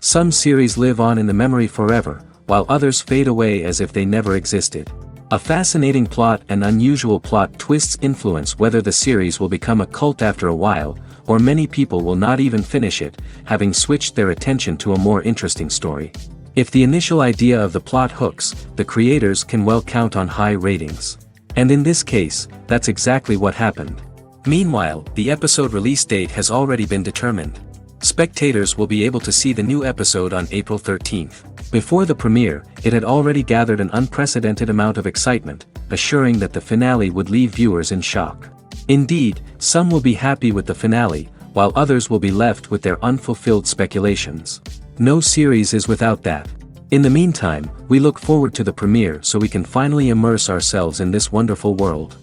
Some series live on in the memory forever, while others fade away as if they never existed. A fascinating plot and unusual plot twists influence whether the series will become a cult after a while, or many people will not even finish it, having switched their attention to a more interesting story. If the initial idea of the plot hooks, the creators can well count on high ratings. And in this case, that's exactly what happened. Meanwhile, the episode release date has already been determined. Spectators will be able to see the new episode on April 13th. Before the premiere, it had already gathered an unprecedented amount of excitement, assuring that the finale would leave viewers in shock. Indeed, some will be happy with the finale, while others will be left with their unfulfilled speculations. No series is without that. In the meantime, we look forward to the premiere so we can finally immerse ourselves in this wonderful world.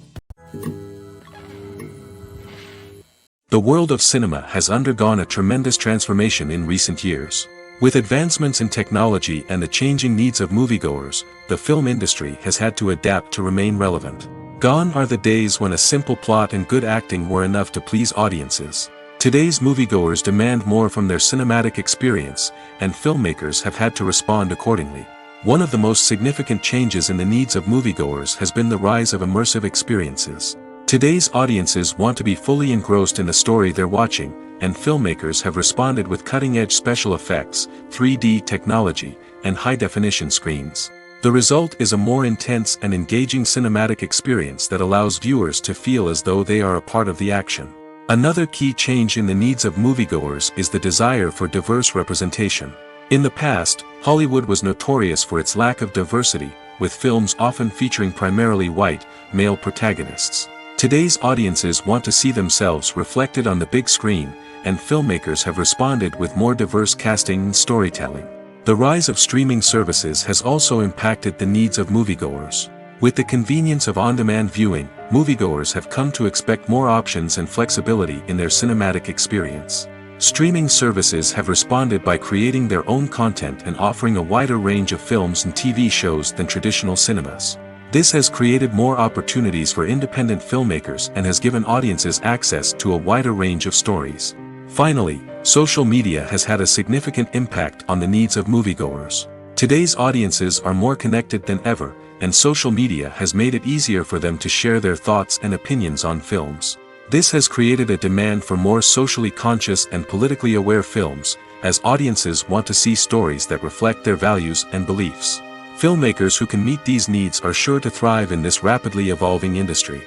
The world of cinema has undergone a tremendous transformation in recent years. With advancements in technology and the changing needs of moviegoers, the film industry has had to adapt to remain relevant. Gone are the days when a simple plot and good acting were enough to please audiences. Today's moviegoers demand more from their cinematic experience, and filmmakers have had to respond accordingly. One of the most significant changes in the needs of moviegoers has been the rise of immersive experiences. Today's audiences want to be fully engrossed in the story they're watching, and filmmakers have responded with cutting-edge special effects, 3D technology, and high-definition screens. The result is a more intense and engaging cinematic experience that allows viewers to feel as though they are a part of the action. Another key change in the needs of moviegoers is the desire for diverse representation. In the past, Hollywood was notorious for its lack of diversity, with films often featuring primarily white, male protagonists. Today's audiences want to see themselves reflected on the big screen, and filmmakers have responded with more diverse casting and storytelling. The rise of streaming services has also impacted the needs of moviegoers. With the convenience of on-demand viewing, moviegoers have come to expect more options and flexibility in their cinematic experience. Streaming services have responded by creating their own content and offering a wider range of films and TV shows than traditional cinemas. This has created more opportunities for independent filmmakers and has given audiences access to a wider range of stories. Finally, social media has had a significant impact on the needs of moviegoers. Today's audiences are more connected than ever, and social media has made it easier for them to share their thoughts and opinions on films. This has created a demand for more socially conscious and politically aware films, as audiences want to see stories that reflect their values and beliefs. Filmmakers who can meet these needs are sure to thrive in this rapidly evolving industry.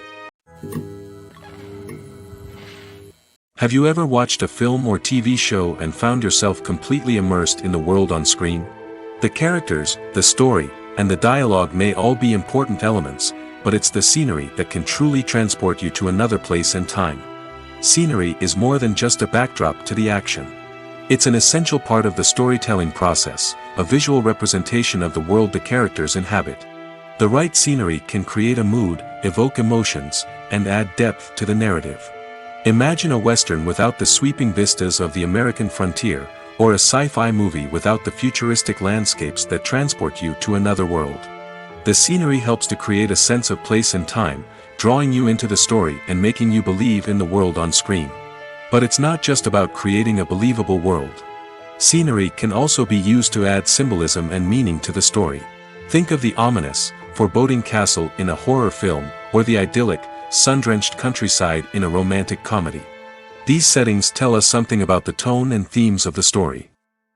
Have you ever watched a film or TV show and found yourself completely immersed in the world on screen? The characters, the story, and the dialogue may all be important elements, but it's the scenery that can truly transport you to another place and time. Scenery is more than just a backdrop to the action. It's an essential part of the storytelling process, a visual representation of the world the characters inhabit. The right scenery can create a mood, evoke emotions, and add depth to the narrative. Imagine a Western without the sweeping vistas of the American frontier, or a sci-fi movie without the futuristic landscapes that transport you to another world. The scenery helps to create a sense of place and time, drawing you into the story and making you believe in the world on screen. But it's not just about creating a believable world. Scenery can also be used to add symbolism and meaning to the story. Think of the ominous, foreboding castle in a horror film, or the idyllic, sun-drenched countryside in a romantic comedy. These settings tell us something about the tone and themes of the story.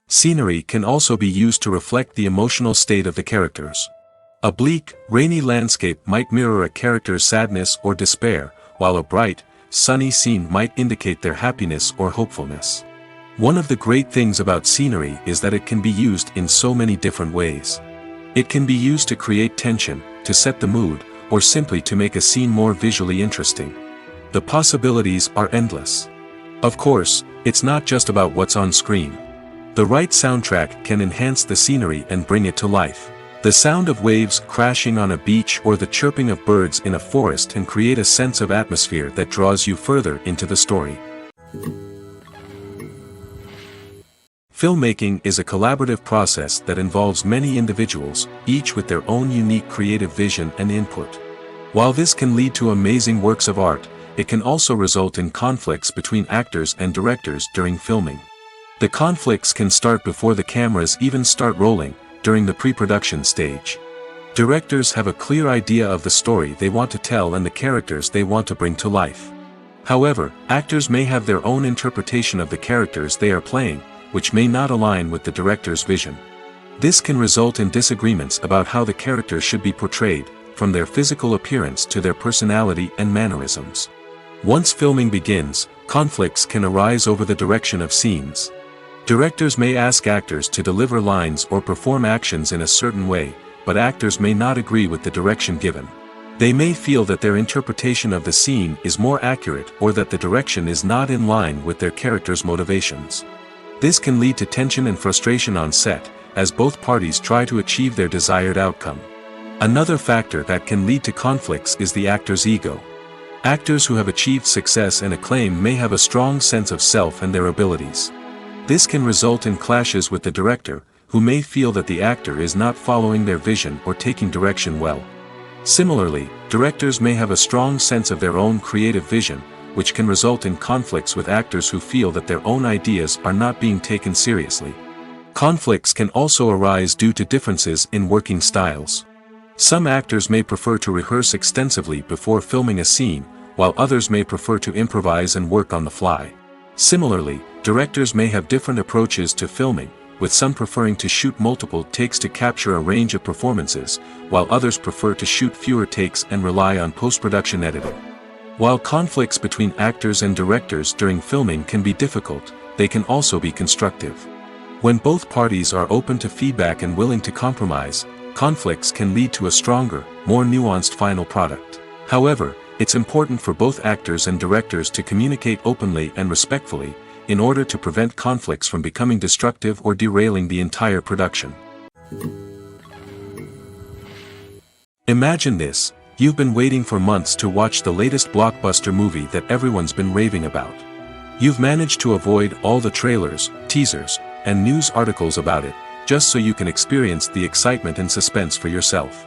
Scenery can also be used to reflect the emotional state of the characters. A bleak, rainy landscape might mirror a character's sadness or despair, while a bright, sunny scene might indicate their happiness or hopefulness. One of the great things about scenery is that it can be used in so many different ways. It can be used to create tension, to set the mood, or simply to make a scene more visually interesting. The possibilities are endless. Of course, it's not just about what's on screen. The right soundtrack can enhance the scenery and bring it to life. The sound of waves crashing on a beach or the chirping of birds in a forest can create a sense of atmosphere that draws you further into the story. Filmmaking is a collaborative process that involves many individuals, each with their own unique creative vision and input. While this can lead to amazing works of art, it can also result in conflicts between actors and directors during filming. The conflicts can start before the cameras even start rolling, during the pre-production stage. Directors have a clear idea of the story they want to tell and the characters they want to bring to life. However, actors may have their own interpretation of the characters they are playing, which may not align with the director's vision. This can result in disagreements about how the characters should be portrayed, from their physical appearance to their personality and mannerisms. Once filming begins, conflicts can arise over the direction of scenes. Directors may ask actors to deliver lines or perform actions in a certain way, but actors may not agree with the direction given. They may feel that their interpretation of the scene is more accurate or that the direction is not in line with their character's motivations. This can lead to tension and frustration on set, as both parties try to achieve their desired outcome. Another factor that can lead to conflicts is the actor's ego. Actors who have achieved success and acclaim may have a strong sense of self and their abilities. This can result in clashes with the director, who may feel that the actor is not following their vision or taking direction well. Similarly, directors may have a strong sense of their own creative vision, which can result in conflicts with actors who feel that their own ideas are not being taken seriously. Conflicts can also arise due to differences in working styles. Some actors may prefer to rehearse extensively before filming a scene, while others may prefer to improvise and work on the fly. Similarly, directors may have different approaches to filming, with some preferring to shoot multiple takes to capture a range of performances, while others prefer to shoot fewer takes and rely on post-production editing. While conflicts between actors and directors during filming can be difficult, they can also be constructive. When both parties are open to feedback and willing to compromise, conflicts can lead to a stronger, more nuanced final product. However, it's important for both actors and directors to communicate openly and respectfully, in order to prevent conflicts from becoming destructive or derailing the entire production. Imagine this: you've been waiting for months to watch the latest blockbuster movie that everyone's been raving about. You've managed to avoid all the trailers, teasers, and news articles about it, just so you can experience the excitement and suspense for yourself.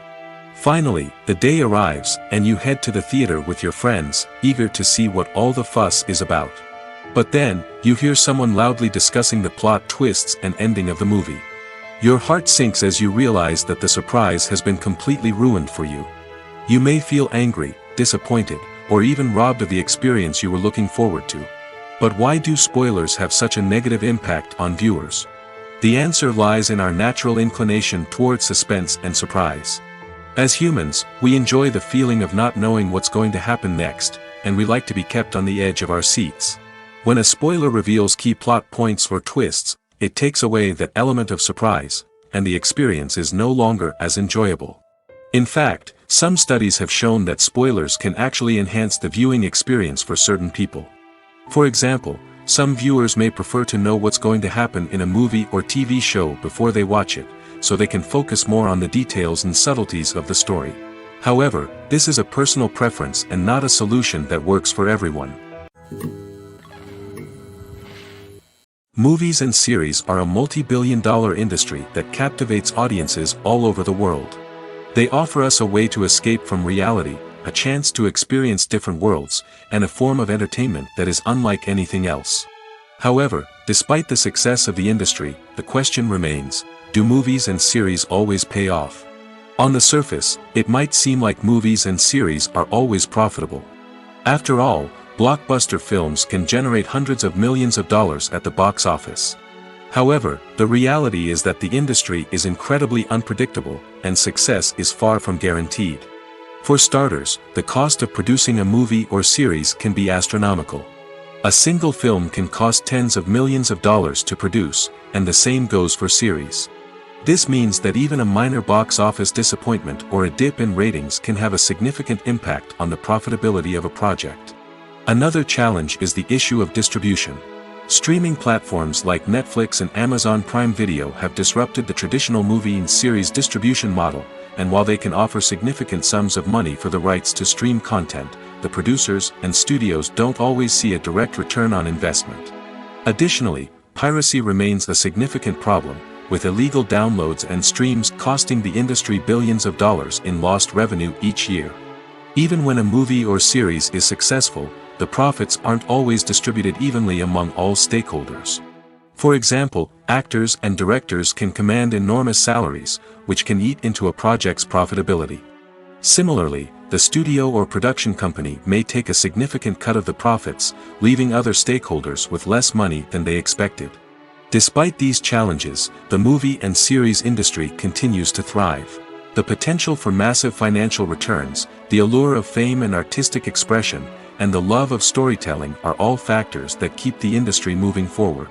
Finally, the day arrives, and you head to the theater with your friends, eager to see what all the fuss is about. But then, you hear someone loudly discussing the plot twists and ending of the movie. Your heart sinks as you realize that the surprise has been completely ruined for you. You may feel angry, disappointed, or even robbed of the experience you were looking forward to. But why do spoilers have such a negative impact on viewers? The answer lies in our natural inclination toward suspense and surprise. As humans, we enjoy the feeling of not knowing what's going to happen next, and we like to be kept on the edge of our seats. When a spoiler reveals key plot points or twists, it takes away that element of surprise, and the experience is no longer as enjoyable. In fact, some studies have shown that spoilers can actually enhance the viewing experience for certain people. For example, some viewers may prefer to know what's going to happen in a movie or TV show before they watch it, so they can focus more on the details and subtleties of the story. However, this is a personal preference and not a solution that works for everyone. Movies and series are a multi-billion-dollar industry that captivates audiences all over the world. They offer us a way to escape from reality, a chance to experience different worlds, and a form of entertainment that is unlike anything else. However, despite the success of the industry, the question remains: do movies and series always pay off? On the surface, it might seem like movies and series are always profitable. After all, blockbuster films can generate hundreds of millions of dollars at the box office. However, the reality is that the industry is incredibly unpredictable, and success is far from guaranteed. For starters, the cost of producing a movie or series can be astronomical. A single film can cost tens of millions of dollars to produce, and the same goes for series. This means that even a minor box office disappointment or a dip in ratings can have a significant impact on the profitability of a project. Another challenge is the issue of distribution. Streaming platforms like Netflix and Amazon Prime Video have disrupted the traditional movie and series distribution model, and while they can offer significant sums of money for the rights to stream content, the producers and studios don't always see a direct return on investment. Additionally, piracy remains a significant problem, with illegal downloads and streams costing the industry billions of dollars in lost revenue each year. Even when a movie or series is successful, the profits aren't always distributed evenly among all stakeholders. For example, actors and directors can command enormous salaries, which can eat into a project's profitability. Similarly, the studio or production company may take a significant cut of the profits, leaving other stakeholders with less money than they expected. Despite these challenges, the movie and series industry continues to thrive. The potential for massive financial returns, the allure of fame and artistic expression, and the love of storytelling are all factors that keep the industry moving forward.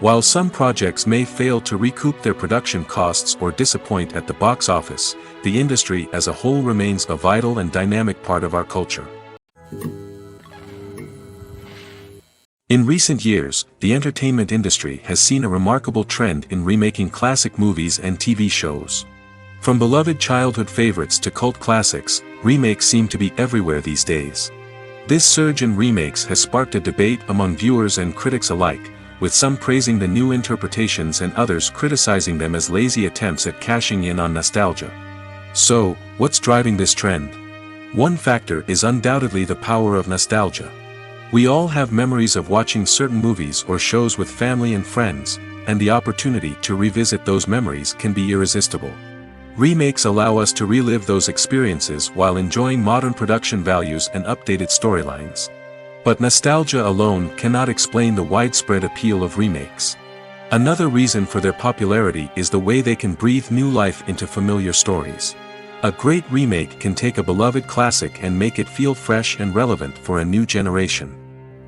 While some projects may fail to recoup their production costs or disappoint at the box office, the industry as a whole remains a vital and dynamic part of our culture. In recent years, the entertainment industry has seen a remarkable trend in remaking classic movies and TV shows. From beloved childhood favorites to cult classics, remakes seem to be everywhere these days. This surge in remakes has sparked a debate among viewers and critics alike, with some praising the new interpretations and others criticizing them as lazy attempts at cashing in on nostalgia. So, what's driving this trend? One factor is undoubtedly the power of nostalgia. We all have memories of watching certain movies or shows with family and friends, and the opportunity to revisit those memories can be irresistible. Remakes allow us to relive those experiences while enjoying modern production values and updated storylines. But nostalgia alone cannot explain the widespread appeal of remakes. Another reason for their popularity is the way they can breathe new life into familiar stories. A great remake can take a beloved classic and make it feel fresh and relevant for a new generation.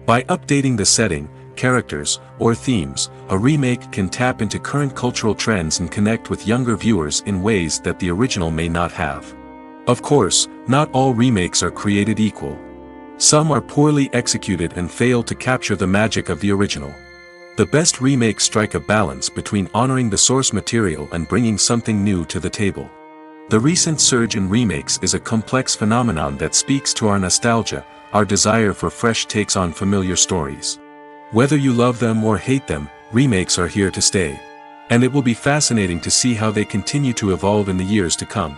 By updating the setting, characters, or themes, a remake can tap into current cultural trends and connect with younger viewers in ways that the original may not have. Of course, not all remakes are created equal. Some are poorly executed and fail to capture the magic of the original. The best remakes strike a balance between honoring the source material and bringing something new to the table. The recent surge in remakes is a complex phenomenon that speaks to our nostalgia, our desire for fresh takes on familiar stories. Whether you love them or hate them, remakes are here to stay. And it will be fascinating to see how they continue to evolve in the years to come.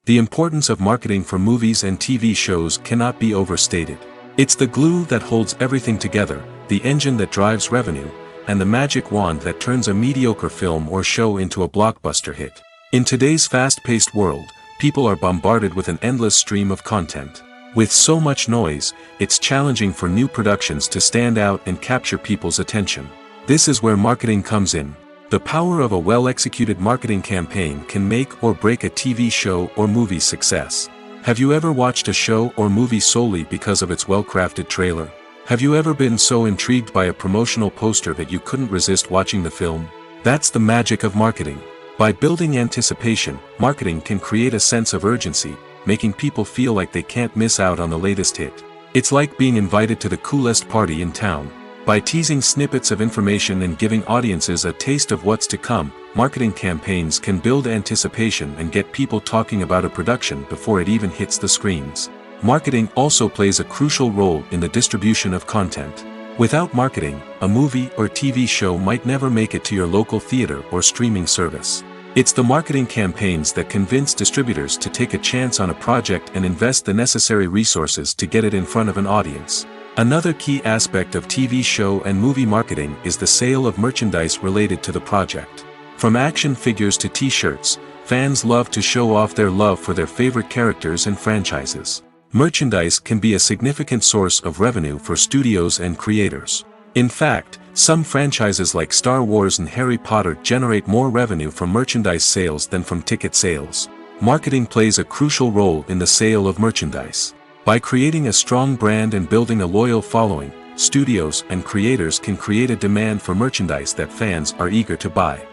The importance of marketing for movies and TV shows cannot be overstated. It's the glue that holds everything together, the engine that drives revenue, and the magic wand that turns a mediocre film or show into a blockbuster hit. In today's fast-paced world, people are bombarded with an endless stream of content. With so much noise, it's challenging for new productions to stand out and capture people's attention. This is where marketing comes in. The power of a well-executed marketing campaign can make or break a TV show or movie's success. Have you ever watched a show or movie solely because of its well-crafted trailer? Have you ever been so intrigued by a promotional poster that you couldn't resist watching the film? That's the magic of marketing. By building anticipation, marketing can create a sense of urgency, making people feel like they can't miss out on the latest hit. It's like being invited to the coolest party in town. By teasing snippets of information and giving audiences a taste of what's to come, marketing campaigns can build anticipation and get people talking about a production before it even hits the screens. Marketing also plays a crucial role in the distribution of content. Without marketing, a movie or TV show might never make it to your local theater or streaming service. It's the marketing campaigns that convince distributors to take a chance on a project and invest the necessary resources to get it in front of an audience. Another key aspect of TV show and movie marketing is the sale of merchandise related to the project. From action figures to t-shirts, fans love to show off their love for their favorite characters and franchises. Merchandise can be a significant source of revenue for studios and creators. In fact, some franchises like Star Wars and Harry Potter generate more revenue from merchandise sales than from ticket sales. Marketing plays a crucial role in the sale of merchandise. By creating a strong brand and building a loyal following, studios and creators can create a demand for merchandise that fans are eager to buy.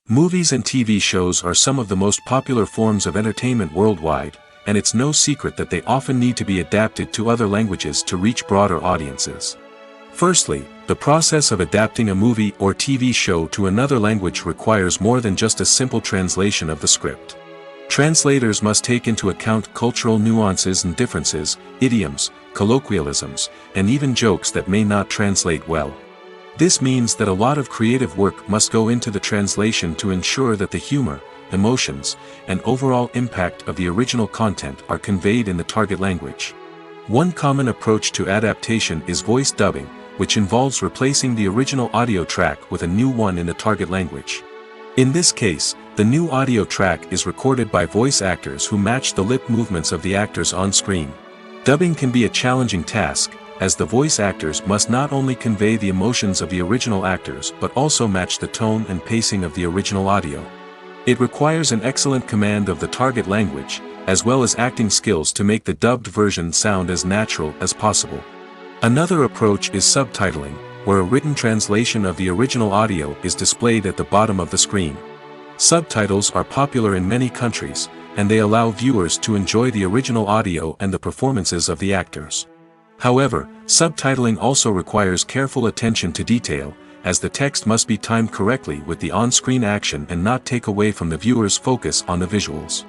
Movies and TV shows are some of the most popular forms of entertainment worldwide, and it's no secret that they often need to be adapted to other languages to reach broader audiences. Firstly, the process of adapting a movie or TV show to another language requires more than just a simple translation of the script. Translators must take into account cultural nuances and differences, idioms, colloquialisms, and even jokes that may not translate well. This means that a lot of creative work must go into the translation to ensure that the humor, emotions, and overall impact of the original content are conveyed in the target language. One common approach to adaptation is voice dubbing, which involves replacing the original audio track with a new one in the target language. In this case, the new audio track is recorded by voice actors who match the lip movements of the actors on screen. Dubbing can be a challenging task, as the voice actors must not only convey the emotions of the original actors but also match the tone and pacing of the original audio. It requires an excellent command of the target language, as well as acting skills to make the dubbed version sound as natural as possible. Another approach is subtitling, where a written translation of the original audio is displayed at the bottom of the screen. Subtitles are popular in many countries, and they allow viewers to enjoy the original audio and the performances of the actors. However, subtitling also requires careful attention to detail, as the text must be timed correctly with the on-screen action and not take away from the viewer's focus on the visuals.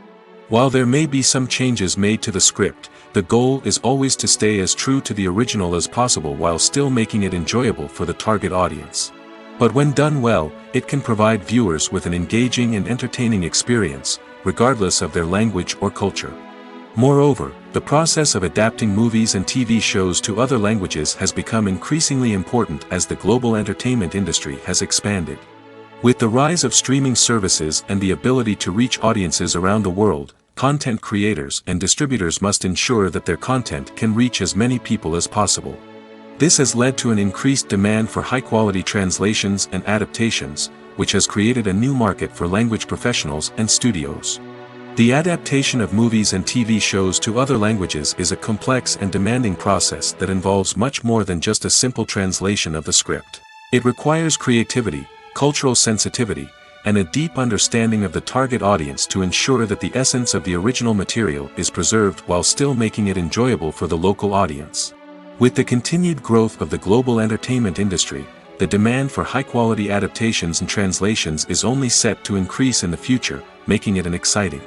While there may be some changes made to the script, the goal is always to stay as true to the original as possible while still making it enjoyable for the target audience. But when done well, it can provide viewers with an engaging and entertaining experience, regardless of their language or culture. Moreover, the process of adapting movies and TV shows to other languages has become increasingly important as the global entertainment industry has expanded. With the rise of streaming services and the ability to reach audiences around the world, content creators and distributors must ensure that their content can reach as many people as possible. This has led to an increased demand for high-quality translations and adaptations, which has created a new market for language professionals and studios. The adaptation of movies and TV shows to other languages is a complex and demanding process that involves much more than just a simple translation of the script. It requires creativity, cultural sensitivity, and a deep understanding of the target audience to ensure that the essence of the original material is preserved while still making it enjoyable for the local audience. With the continued growth of the global entertainment industry, the demand for high-quality adaptations and translations is only set to increase in the future, making it an exciting.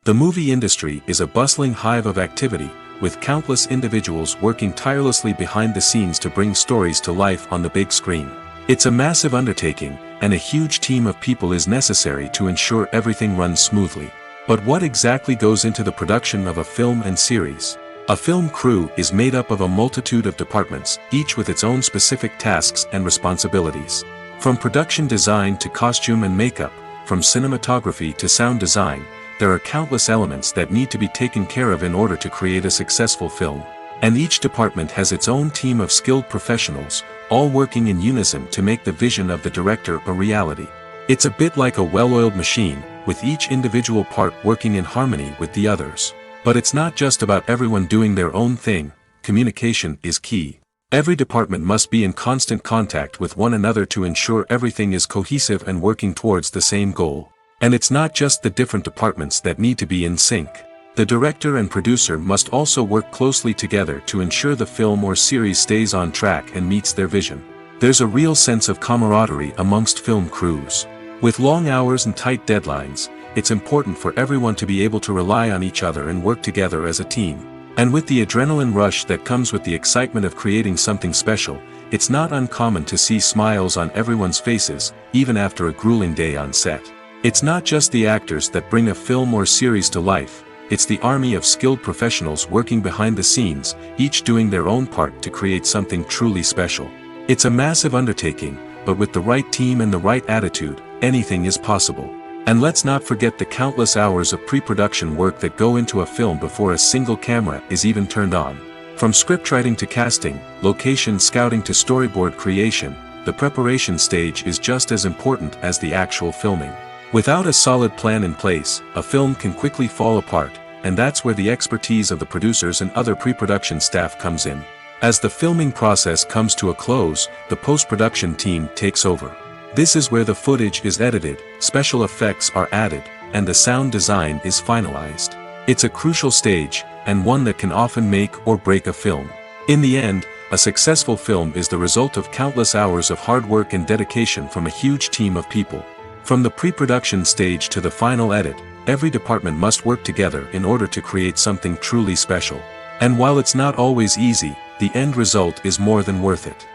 The movie industry is a bustling hive of activity, with countless individuals working tirelessly behind the scenes to bring stories to life on the big screen. It's a massive undertaking, and a huge team of people is necessary to ensure everything runs smoothly. But what exactly goes into the production of a film and series? A film crew is made up of a multitude of departments, each with its own specific tasks and responsibilities. From production design to costume and makeup, from cinematography to sound design, there are countless elements that need to be taken care of in order to create a successful film. And each department has its own team of skilled professionals, all working in unison to make the vision of the director a reality. It's a bit like a well-oiled machine, with each individual part working in harmony with the others. But it's not just about everyone doing their own thing. Communication is key. Every department must be in constant contact with one another to ensure everything is cohesive and working towards the same goal. And it's not just the different departments that need to be in sync. The director and producer must also work closely together to ensure the film or series stays on track and meets their vision. There's a real sense of camaraderie amongst film crews. With long hours and tight deadlines, it's important for everyone to be able to rely on each other and work together as a team. And with the adrenaline rush that comes with the excitement of creating something special, it's not uncommon to see smiles on everyone's faces, even after a grueling day on set. It's not just the actors that bring a film or series to life, it's the army of skilled professionals working behind the scenes, each doing their own part to create something truly special. It's a massive undertaking, but with the right team and the right attitude, anything is possible. And let's not forget the countless hours of pre-production work that go into a film before a single camera is even turned on. From scriptwriting to casting, location scouting to storyboard creation, the preparation stage is just as important as the actual filming. Without a solid plan in place, a film can quickly fall apart, and that's where the expertise of the producers and other pre-production staff comes in. As the filming process comes to a close, the post-production team takes over. This is where the footage is edited, special effects are added, and the sound design is finalized. It's a crucial stage, and one that can often make or break a film. In the end, a successful film is the result of countless hours of hard work and dedication from a huge team of people. From the pre-production stage to the final edit, every department must work together in order to create something truly special. And while it's not always easy, the end result is more than worth it.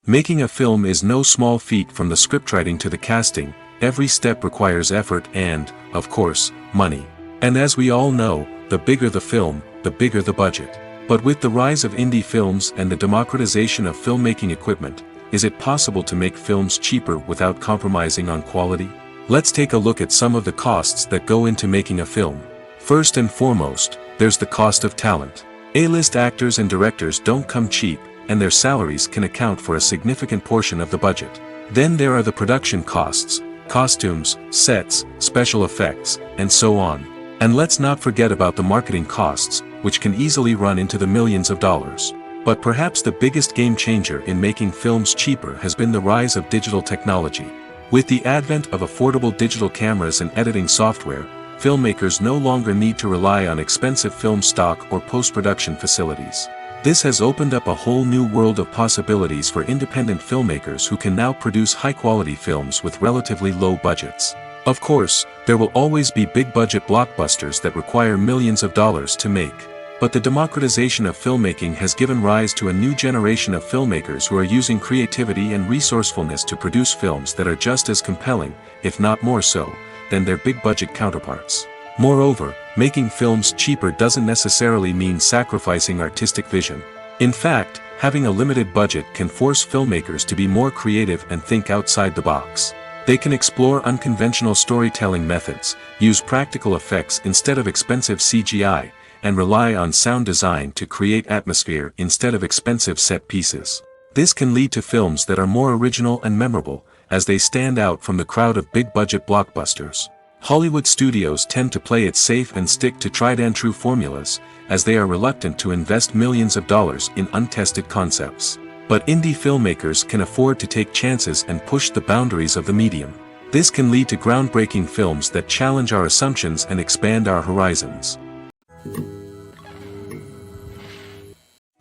Making a film is no small feat. From the scriptwriting to the casting, every step requires effort and, of course, money. And as we all know, the bigger the film, the bigger the budget. But with the rise of indie films and the democratization of filmmaking equipment, is it possible to make films cheaper without compromising on quality? Let's take a look at some of the costs that go into making a film. First and foremost, there's the cost of talent. A-list actors and directors don't come cheap, and their salaries can account for a significant portion of the budget. Then there are the production costs, costumes, sets, special effects, and so on. And let's not forget about the marketing costs, which can easily run into the millions of dollars. But perhaps the biggest game changer in making films cheaper has been the rise of digital technology. With the advent of affordable digital cameras and editing software, filmmakers no longer need to rely on expensive film stock or post-production facilities. This has opened up a whole new world of possibilities for independent filmmakers who can now produce high-quality films with relatively low budgets. Of course, there will always be big-budget blockbusters that require millions of dollars to make. But the democratization of filmmaking has given rise to a new generation of filmmakers who are using creativity and resourcefulness to produce films that are just as compelling, if not more so, than their big-budget counterparts. Moreover, making films cheaper doesn't necessarily mean sacrificing artistic vision. In fact, having a limited budget can force filmmakers to be more creative and think outside the box. They can explore unconventional storytelling methods, use practical effects instead of expensive CGI, and rely on sound design to create atmosphere instead of expensive set pieces. This can lead to films that are more original and memorable, as they stand out from the crowd of big-budget blockbusters. Hollywood studios tend to play it safe and stick to tried-and-true formulas, as they are reluctant to invest millions of dollars in untested concepts. But indie filmmakers can afford to take chances and push the boundaries of the medium. This can lead to groundbreaking films that challenge our assumptions and expand our horizons.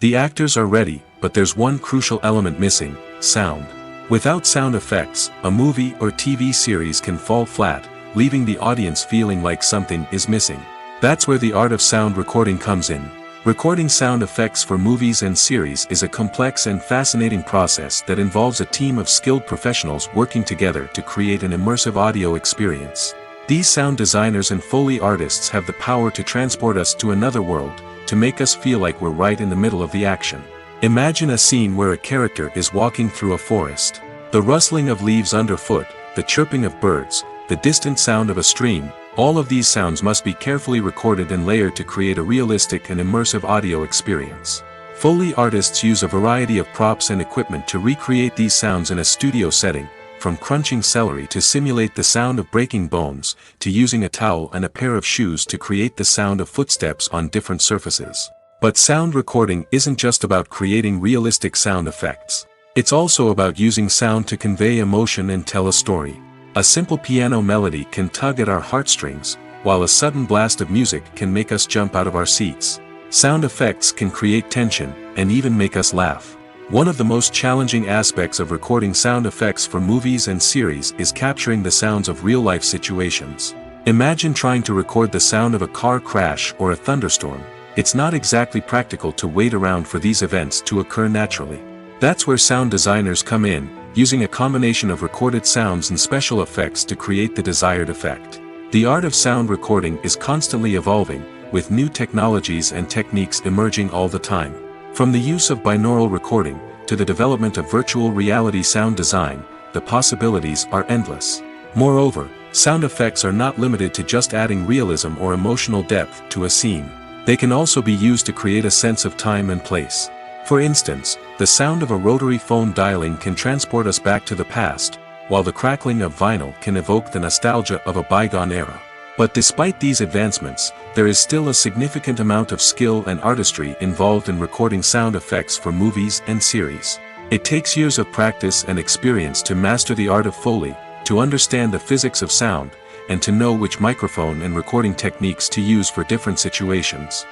The actors are ready, but there's one crucial element missing: sound. Without sound effects, a movie or TV series can fall flat, leaving the audience feeling like something is missing. That's where the art of sound recording comes in. Recording sound effects for movies and series is a complex and fascinating process that involves a team of skilled professionals working together to create an immersive audio experience. These sound designers and Foley artists have the power to transport us to another world, to make us feel like we're right in the middle of the action. Imagine a scene where a character is walking through a forest. The rustling of leaves underfoot, the chirping of birds, the distant sound of a stream, all of these sounds must be carefully recorded and layered to create a realistic and immersive audio experience. Foley artists use a variety of props and equipment to recreate these sounds in a studio setting, from crunching celery to simulate the sound of breaking bones, to using a towel and a pair of shoes to create the sound of footsteps on different surfaces. But sound recording isn't just about creating realistic sound effects. It's also about using sound to convey emotion and tell a story. A simple piano melody can tug at our heartstrings, while a sudden blast of music can make us jump out of our seats. Sound effects can create tension, and even make us laugh. One of the most challenging aspects of recording sound effects for movies and series is capturing the sounds of real-life situations. Imagine trying to record the sound of a car crash or a thunderstorm. It's not exactly practical to wait around for these events to occur naturally. That's where sound designers come in, using a combination of recorded sounds and special effects to create the desired effect. The art of sound recording is constantly evolving, with new technologies and techniques emerging all the time. From the use of binaural recording, to the development of virtual reality sound design, the possibilities are endless. Moreover, sound effects are not limited to just adding realism or emotional depth to a scene. They can also be used to create a sense of time and place. For instance, the sound of a rotary phone dialing can transport us back to the past, while the crackling of vinyl can evoke the nostalgia of a bygone era. But despite these advancements, there is still a significant amount of skill and artistry involved in recording sound effects for movies and series. It takes years of practice and experience to master the art of Foley, to understand the physics of sound, and to know which microphone and recording techniques to use for different situations.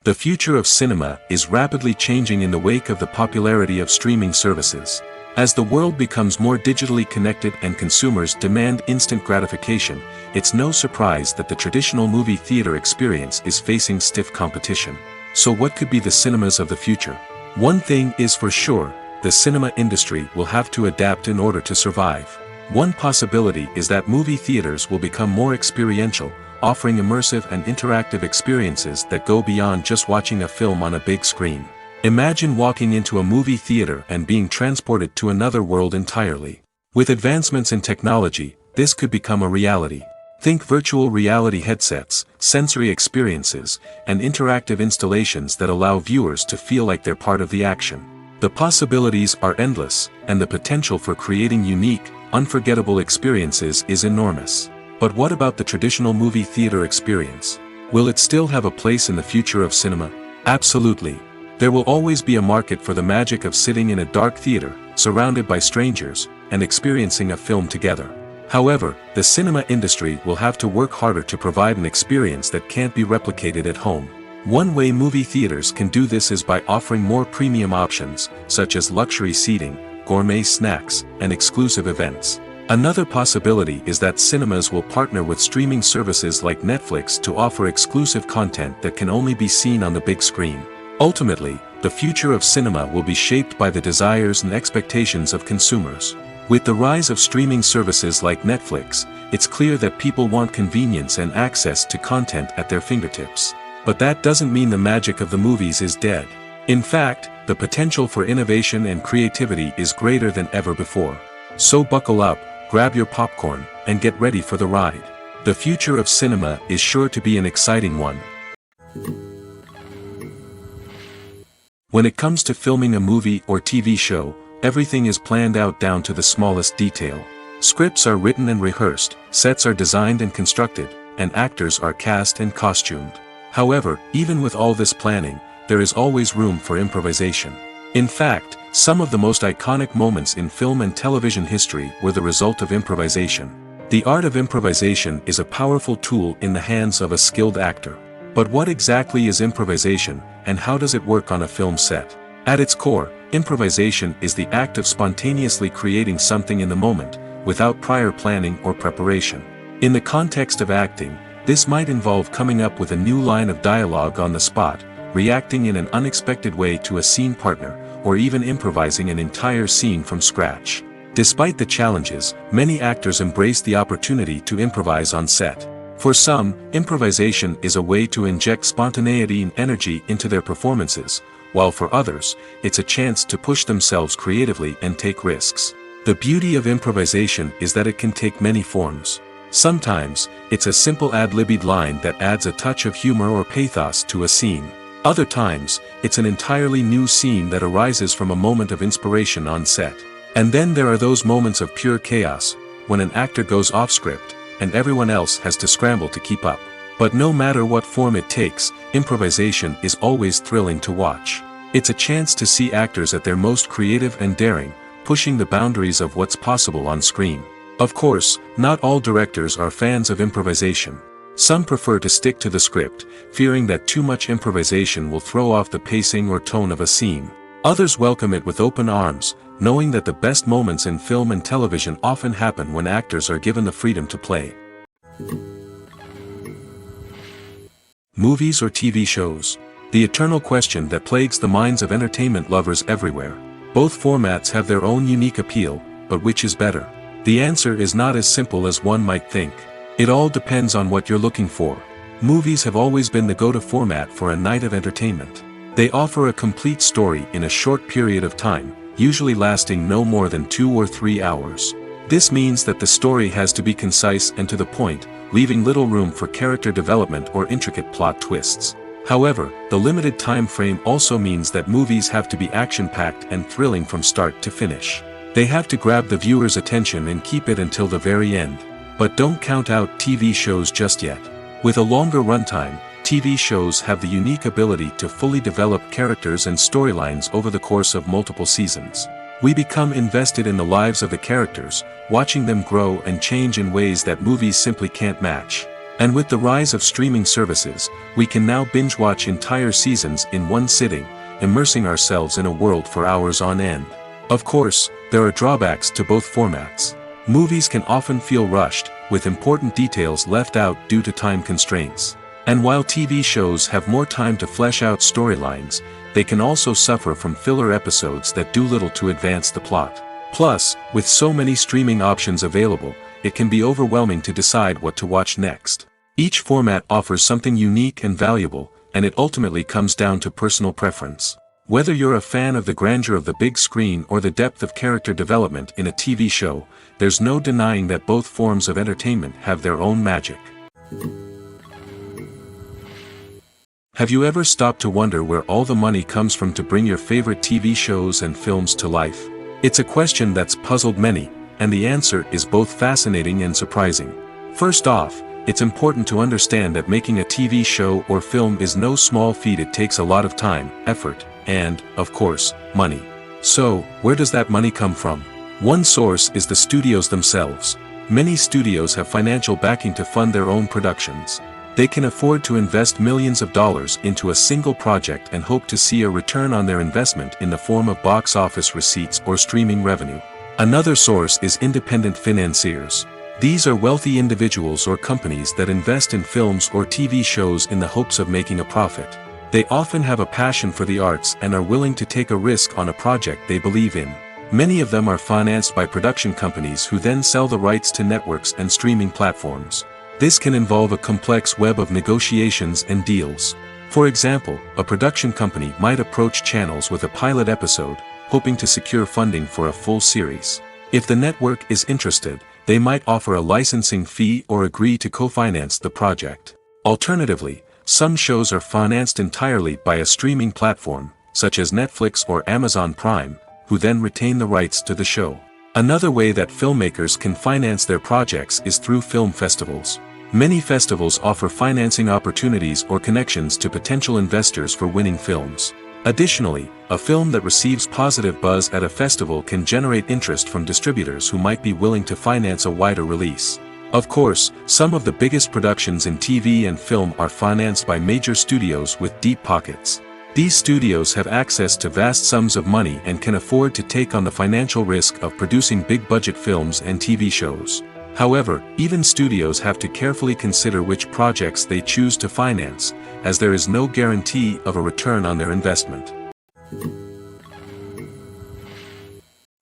The future of cinema is rapidly changing in the wake of the popularity of streaming services. As the world becomes more digitally connected and consumers demand instant gratification, it's no surprise that the traditional movie theater experience is facing stiff competition. So what could be the cinemas of the future? One thing is for sure, the cinema industry will have to adapt in order to survive. One possibility is that movie theaters will become more experiential, offering immersive and interactive experiences that go beyond just watching a film on a big screen. Imagine walking into a movie theater and being transported to another world entirely. With advancements in technology, this could become a reality. Think virtual reality headsets, sensory experiences, and interactive installations that allow viewers to feel like they're part of the action. The possibilities are endless, and the potential for creating unique, unforgettable experiences is enormous. But what about the traditional movie theater experience? Will it still have a place in the future of cinema? Absolutely. There will always be a market for the magic of sitting in a dark theater, surrounded by strangers, and experiencing a film together. However, the cinema industry will have to work harder to provide an experience that can't be replicated at home. One way movie theaters can do this is by offering more premium options, such as luxury seating, gourmet snacks, and exclusive events. Another possibility is that cinemas will partner with streaming services like Netflix to offer exclusive content that can only be seen on the big screen. Ultimately, the future of cinema will be shaped by the desires and expectations of consumers. With the rise of streaming services like Netflix, it's clear that people want convenience and access to content at their fingertips. But that doesn't mean the magic of the movies is dead. In fact, the potential for innovation and creativity is greater than ever before. So buckle up, grab your popcorn, and get ready for the ride. The future of cinema is sure to be an exciting one. When it comes to filming a movie or TV show, everything is planned out down to the smallest detail. Scripts are written and rehearsed, sets are designed and constructed, and actors are cast and costumed. However, even with all this planning, there is always room for improvisation. In fact, some of the most iconic moments in film and television history were the result of improvisation. The art of improvisation is a powerful tool in the hands of a skilled actor. But what exactly is improvisation, and how does it work on a film set? At its core, improvisation is the act of spontaneously creating something in the moment, without prior planning or preparation. In the context of acting, this might involve coming up with a new line of dialogue on the spot, reacting in an unexpected way to a scene partner, or even improvising an entire scene from scratch. Despite the challenges, many actors embrace the opportunity to improvise on set. For some, improvisation is a way to inject spontaneity and energy into their performances, while for others, it's a chance to push themselves creatively and take risks. The beauty of improvisation is that it can take many forms. Sometimes, it's a simple ad-libbed line that adds a touch of humor or pathos to a scene. Other times, it's an entirely new scene that arises from a moment of inspiration on set. And then there are those moments of pure chaos, when an actor goes off script, and everyone else has to scramble to keep up. But no matter what form it takes, improvisation is always thrilling to watch. It's a chance to see actors at their most creative and daring, pushing the boundaries of what's possible on screen. Of course, not all directors are fans of improvisation. Some prefer to stick to the script, fearing that too much improvisation will throw off the pacing or tone of a scene. Others welcome it with open arms, knowing that the best moments in film and television often happen when actors are given the freedom to play. Movies or TV shows? The eternal question that plagues the minds of entertainment lovers everywhere. Both formats have their own unique appeal, but which is better? The answer is not as simple as one might think. It all depends on what you're looking for. Movies have always been the go-to format for a night of entertainment. They offer a complete story in a short period of time, usually lasting no more than 2 or 3 hours. This means that the story has to be concise and to the point, leaving little room for character development or intricate plot twists. However, the limited time frame also means that movies have to be action-packed and thrilling from start to finish. They have to grab the viewer's attention and keep it until the very end. But don't count out TV shows just yet. With a longer runtime, TV shows have the unique ability to fully develop characters and storylines over the course of multiple seasons. We become invested in the lives of the characters, watching them grow and change in ways that movies simply can't match. And with the rise of streaming services, we can now binge-watch entire seasons in one sitting, immersing ourselves in a world for hours on end. Of course, there are drawbacks to both formats. Movies can often feel rushed, with important details left out due to time constraints. And while TV shows have more time to flesh out storylines, they can also suffer from filler episodes that do little to advance the plot. Plus, with so many streaming options available, it can be overwhelming to decide what to watch next. Each format offers something unique and valuable, and it ultimately comes down to personal preference. Whether you're a fan of the grandeur of the big screen or the depth of character development in a TV show, there's no denying that both forms of entertainment have their own magic. Have you ever stopped to wonder where all the money comes from to bring your favorite TV shows and films to life? It's a question that's puzzled many, and the answer is both fascinating and surprising. First off, it's important to understand that making a TV show or film is no small feat. It takes a lot of time, effort, and, of course, money. So, where does that money come from? One source is the studios themselves. Many studios have financial backing to fund their own productions. They can afford to invest millions of dollars into a single project and hope to see a return on their investment in the form of box office receipts or streaming revenue. Another source is independent financiers. These are wealthy individuals or companies that invest in films or TV shows in the hopes of making a profit. They often have a passion for the arts and are willing to take a risk on a project they believe in. Many of them are financed by production companies who then sell the rights to networks and streaming platforms. This can involve a complex web of negotiations and deals. For example, a production company might approach channels with a pilot episode, hoping to secure funding for a full series. If the network is interested, they might offer a licensing fee or agree to co-finance the project. Alternatively, some shows are financed entirely by a streaming platform, such as Netflix or Amazon Prime, who then retain the rights to the show. Another way that filmmakers can finance their projects is through film festivals. Many festivals offer financing opportunities or connections to potential investors for winning films. Additionally, a film that receives positive buzz at a festival can generate interest from distributors who might be willing to finance a wider release. Of course, some of the biggest productions in TV and film are financed by major studios with deep pockets. These studios have access to vast sums of money and can afford to take on the financial risk of producing big-budget films and TV shows. However, even studios have to carefully consider which projects they choose to finance, as there is no guarantee of a return on their investment.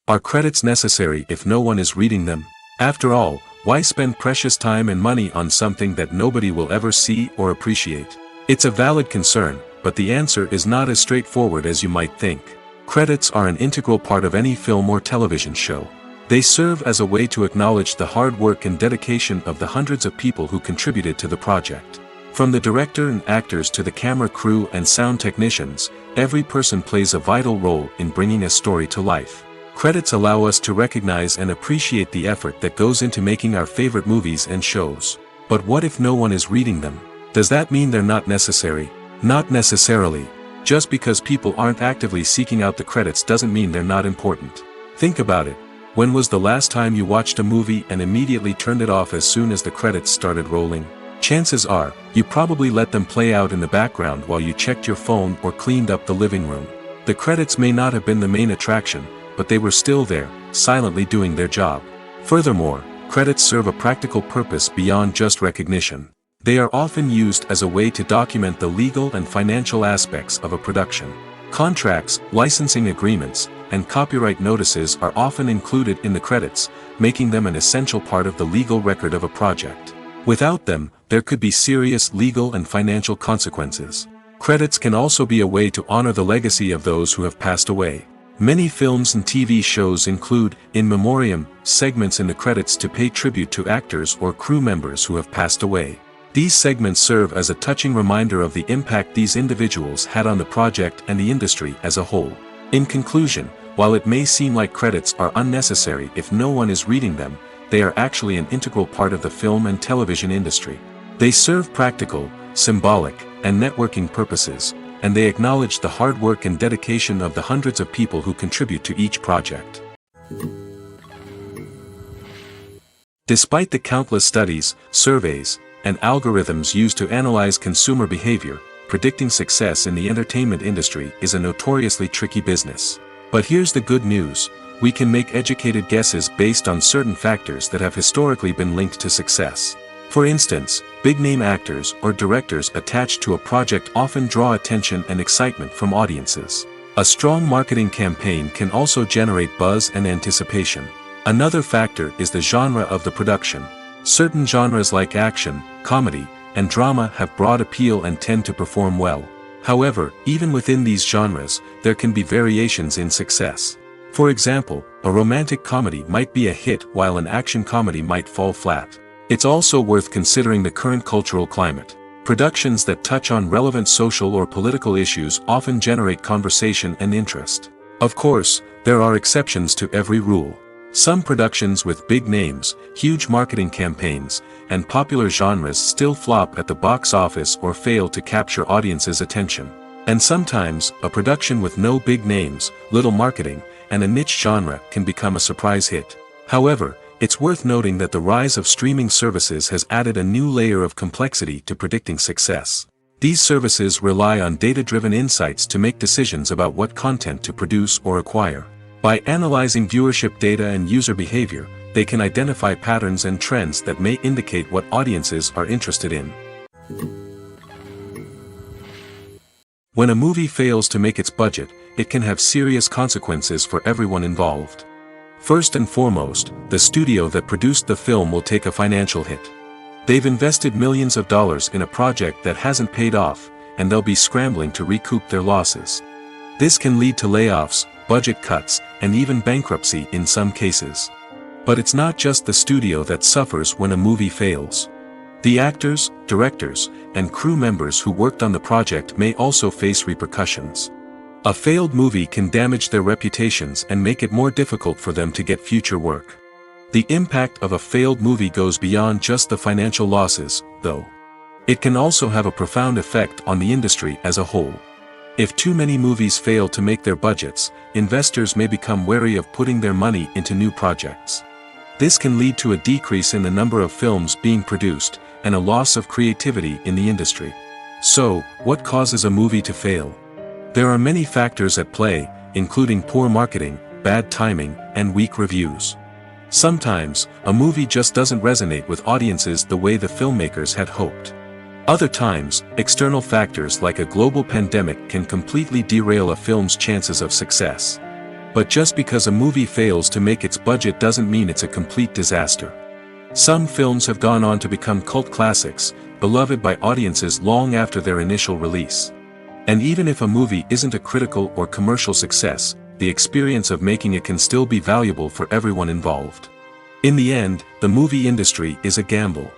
Are credits necessary if no one is reading them? After all, why spend precious time and money on something that nobody will ever see or appreciate? It's a valid concern, but the answer is not as straightforward as you might think. Credits are an integral part of any film or television show. They serve as a way to acknowledge the hard work and dedication of the hundreds of people who contributed to the project. From the director and actors to the camera crew and sound technicians, every person plays a vital role in bringing a story to life. Credits allow us to recognize and appreciate the effort that goes into making our favorite movies and shows. But what if no one is reading them? Does that mean they're not necessary? Not necessarily. Just because people aren't actively seeking out the credits doesn't mean they're not important. Think about it. When was the last time you watched a movie and immediately turned it off as soon as the credits started rolling? Chances are, you probably let them play out in the background while you checked your phone or cleaned up the living room. The credits may not have been the main attraction, but they were still there, silently doing their job. Furthermore, credits serve a practical purpose beyond just recognition. They are often used as a way to document the legal and financial aspects of a production. Contracts, licensing agreements, and copyright notices are often included in the credits, making them an essential part of the legal record of a project. Without them, there could be serious legal and financial consequences. Credits can also be a way to honor the legacy of those who have passed away. Many films and TV shows include, in memoriam, segments in the credits to pay tribute to actors or crew members who have passed away. These segments serve as a touching reminder of the impact these individuals had on the project and the industry as a whole. In conclusion, while it may seem like credits are unnecessary if no one is reading them, they are actually an integral part of the film and television industry. They serve practical, symbolic, and networking purposes, and they acknowledge the hard work and dedication of the hundreds of people who contribute to each project. Despite the countless studies, surveys, and algorithms used to analyze consumer behavior, predicting success in the entertainment industry is a notoriously tricky business. But here's the good news: we can make educated guesses based on certain factors that have historically been linked to success. For instance, big-name actors or directors attached to a project often draw attention and excitement from audiences. A strong marketing campaign can also generate buzz and anticipation. Another factor is the genre of the production. Certain genres like action, comedy, and drama have broad appeal and tend to perform well. However, even within these genres, there can be variations in success. For example, a romantic comedy might be a hit while an action comedy might fall flat. It's also worth considering the current cultural climate. Productions that touch on relevant social or political issues often generate conversation and interest. Of course, there are exceptions to every rule. Some productions with big names, huge marketing campaigns, and popular genres still flop at the box office or fail to capture audiences' attention. And sometimes, a production with no big names, little marketing, and a niche genre can become a surprise hit. However, it's worth noting that the rise of streaming services has added a new layer of complexity to predicting success. These services rely on data-driven insights to make decisions about what content to produce or acquire. By analyzing viewership data and user behavior, they can identify patterns and trends that may indicate what audiences are interested in. When a movie fails to make its budget, it can have serious consequences for everyone involved. First and foremost, the studio that produced the film will take a financial hit. They've invested millions of dollars in a project that hasn't paid off, and they'll be scrambling to recoup their losses. This can lead to layoffs, budget cuts, and even bankruptcy in some cases. But it's not just the studio that suffers when a movie fails. The actors, directors, and crew members who worked on the project may also face repercussions. A failed movie can damage their reputations and make it more difficult for them to get future work. The impact of a failed movie goes beyond just the financial losses, though. It can also have a profound effect on the industry as a whole. If too many movies fail to make their budgets, investors may become wary of putting their money into new projects. This can lead to a decrease in the number of films being produced, and a loss of creativity in the industry. So, what causes a movie to fail? There are many factors at play, including poor marketing, bad timing, and weak reviews. Sometimes, a movie just doesn't resonate with audiences the way the filmmakers had hoped. Other times, external factors like a global pandemic can completely derail a film's chances of success. But just because a movie fails to make its budget doesn't mean it's a complete disaster. Some films have gone on to become cult classics, beloved by audiences long after their initial release. And even if a movie isn't a critical or commercial success, the experience of making it can still be valuable for everyone involved. In the end, the movie industry is a gamble.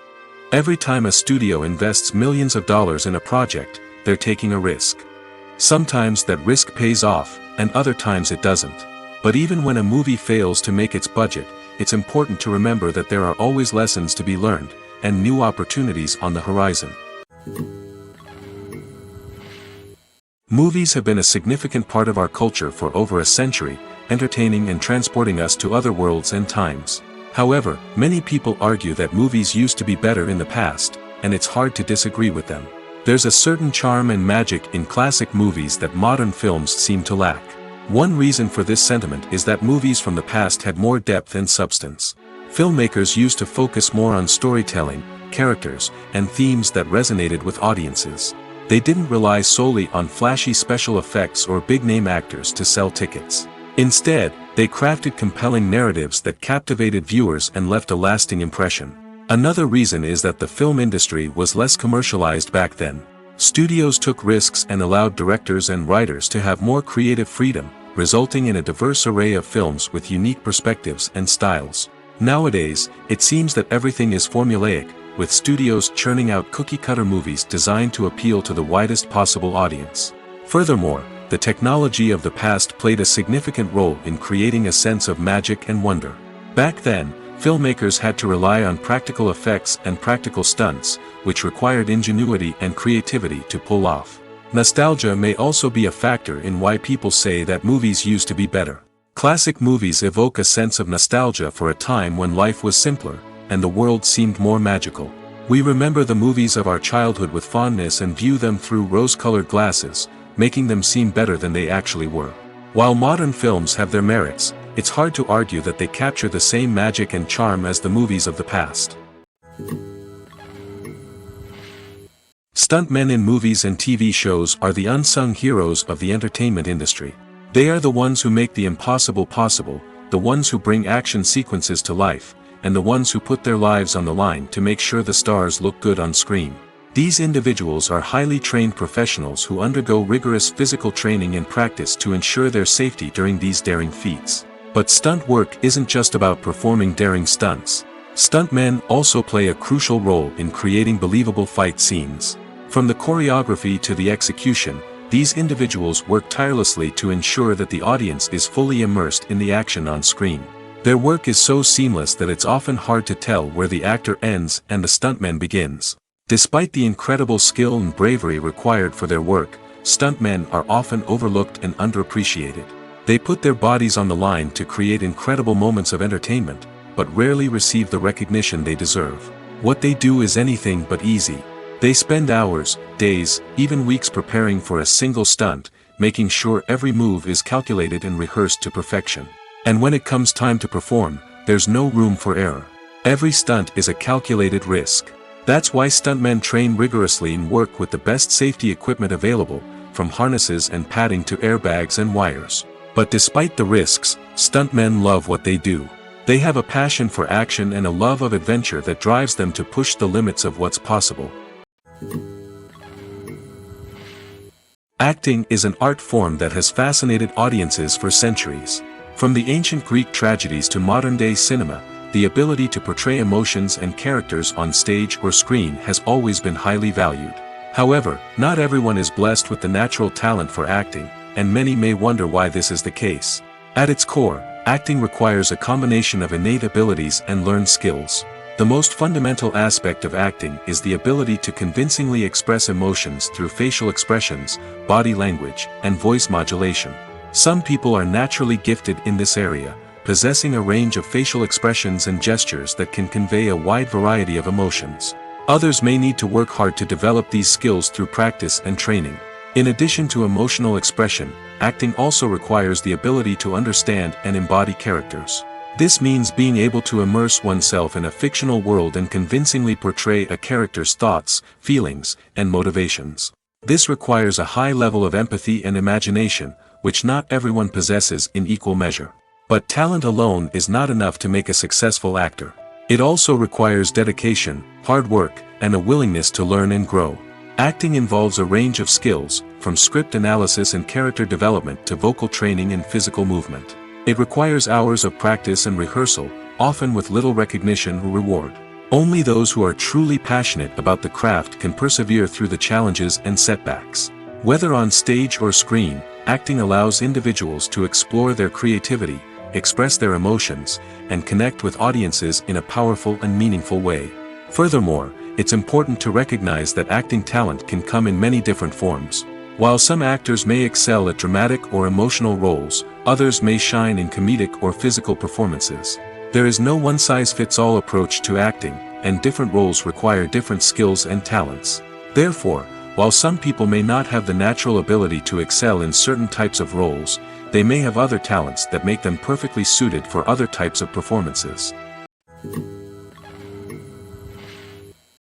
Every time a studio invests millions of dollars in a project, they're taking a risk. Sometimes that risk pays off, and other times it doesn't. But even when a movie fails to make its budget, it's important to remember that there are always lessons to be learned, and new opportunities on the horizon. Movies have been a significant part of our culture for over a century, entertaining and transporting us to other worlds and times. However, many people argue that movies used to be better in the past, and it's hard to disagree with them. There's a certain charm and magic in classic movies that modern films seem to lack. One reason for this sentiment is that movies from the past had more depth and substance. Filmmakers used to focus more on storytelling, characters, and themes that resonated with audiences. They didn't rely solely on flashy special effects or big-name actors to sell tickets. Instead, they crafted compelling narratives that captivated viewers and left a lasting impression. Another reason is that the film industry was less commercialized back then. Studios took risks and allowed directors and writers to have more creative freedom, resulting in a diverse array of films with unique perspectives and styles. Nowadays, it seems that everything is formulaic, with studios churning out cookie-cutter movies designed to appeal to the widest possible audience. Furthermore, the technology of the past played a significant role in creating a sense of magic and wonder. Back then, filmmakers had to rely on practical effects and practical stunts, which required ingenuity and creativity to pull off. Nostalgia may also be a factor in why people say that movies used to be better. Classic movies evoke a sense of nostalgia for a time when life was simpler, and the world seemed more magical. We remember the movies of our childhood with fondness and view them through rose-colored glasses, making them seem better than they actually were. While modern films have their merits, it's hard to argue that they capture the same magic and charm as the movies of the past. Stuntmen in movies and TV shows are the unsung heroes of the entertainment industry. They are the ones who make the impossible possible, the ones who bring action sequences to life, and the ones who put their lives on the line to make sure the stars look good on screen. These individuals are highly trained professionals who undergo rigorous physical training and practice to ensure their safety during these daring feats. But stunt work isn't just about performing daring stunts. Stuntmen also play a crucial role in creating believable fight scenes. From the choreography to the execution, these individuals work tirelessly to ensure that the audience is fully immersed in the action on screen. Their work is so seamless that it's often hard to tell where the actor ends and the stuntman begins. Despite the incredible skill and bravery required for their work, stuntmen are often overlooked and underappreciated. They put their bodies on the line to create incredible moments of entertainment, but rarely receive the recognition they deserve. What they do is anything but easy. They spend hours, days, even weeks preparing for a single stunt, making sure every move is calculated and rehearsed to perfection. And when it comes time to perform, there's no room for error. Every stunt is a calculated risk. That's why stuntmen train rigorously and work with the best safety equipment available, from harnesses and padding to airbags and wires. But despite the risks, stuntmen love what they do. They have a passion for action and a love of adventure that drives them to push the limits of what's possible. Acting is an art form that has fascinated audiences for centuries. From the ancient Greek tragedies to modern-day cinema, the ability to portray emotions and characters on stage or screen has always been highly valued. However, not everyone is blessed with the natural talent for acting, and many may wonder why this is the case. At its core, acting requires a combination of innate abilities and learned skills. The most fundamental aspect of acting is the ability to convincingly express emotions through facial expressions, body language, and voice modulation. Some people are naturally gifted in this area, possessing a range of facial expressions and gestures that can convey a wide variety of emotions. Others may need to work hard to develop these skills through practice and training. In addition to emotional expression, acting also requires the ability to understand and embody characters. This means being able to immerse oneself in a fictional world and convincingly portray a character's thoughts, feelings, and motivations. This requires a high level of empathy and imagination, which not everyone possesses in equal measure. But talent alone is not enough to make a successful actor. It also requires dedication, hard work, and a willingness to learn and grow. Acting involves a range of skills, from script analysis and character development to vocal training and physical movement. It requires hours of practice and rehearsal, often with little recognition or reward. Only those who are truly passionate about the craft can persevere through the challenges and setbacks. Whether on stage or screen, acting allows individuals to explore their creativity, express their emotions, and connect with audiences in a powerful and meaningful way. Furthermore, it's important to recognize that acting talent can come in many different forms. While some actors may excel at dramatic or emotional roles, others may shine in comedic or physical performances. There is no one-size-fits-all approach to acting, and different roles require different skills and talents. Therefore, while some people may not have the natural ability to excel in certain types of roles, they may have other talents that make them perfectly suited for other types of performances.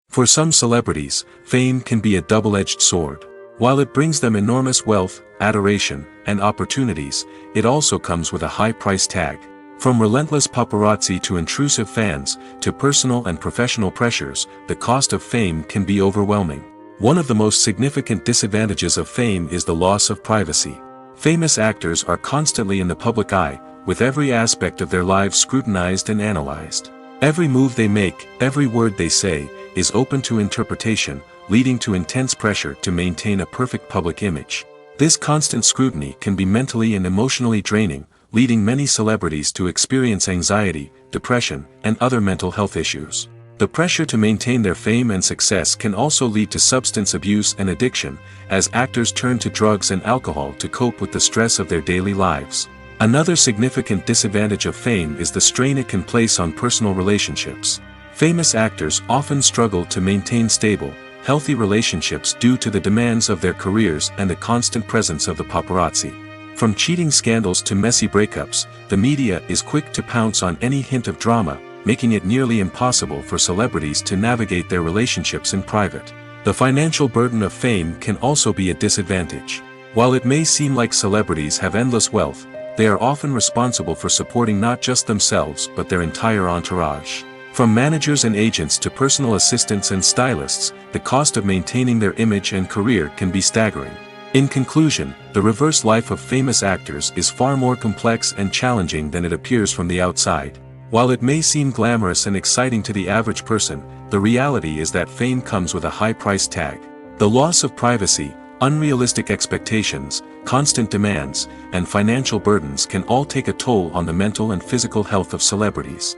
For some celebrities, fame can be a double-edged sword. While it brings them enormous wealth, adoration, and opportunities, it also comes with a high price tag. From relentless paparazzi to intrusive fans, to personal and professional pressures, the cost of fame can be overwhelming. One of the most significant disadvantages of fame is the loss of privacy. Famous actors are constantly in the public eye, with every aspect of their lives scrutinized and analyzed. Every move they make, every word they say, is open to interpretation, leading to intense pressure to maintain a perfect public image. This constant scrutiny can be mentally and emotionally draining, leading many celebrities to experience anxiety, depression, and other mental health issues. The pressure to maintain their fame and success can also lead to substance abuse and addiction, as actors turn to drugs and alcohol to cope with the stress of their daily lives. Another significant disadvantage of fame is the strain it can place on personal relationships. Famous actors often struggle to maintain stable, healthy relationships due to the demands of their careers and the constant presence of the paparazzi. From cheating scandals to messy breakups, the media is quick to pounce on any hint of drama, making it nearly impossible for celebrities to navigate their relationships in private. The financial burden of fame can also be a disadvantage. While it may seem like celebrities have endless wealth, they are often responsible for supporting not just themselves but their entire entourage. From managers and agents to personal assistants and stylists, the cost of maintaining their image and career can be staggering. In conclusion, the reverse life of famous actors is far more complex and challenging than it appears from the outside. While it may seem glamorous and exciting to the average person, the reality is that fame comes with a high price tag. The loss of privacy, unrealistic expectations, constant demands, and financial burdens can all take a toll on the mental and physical health of celebrities.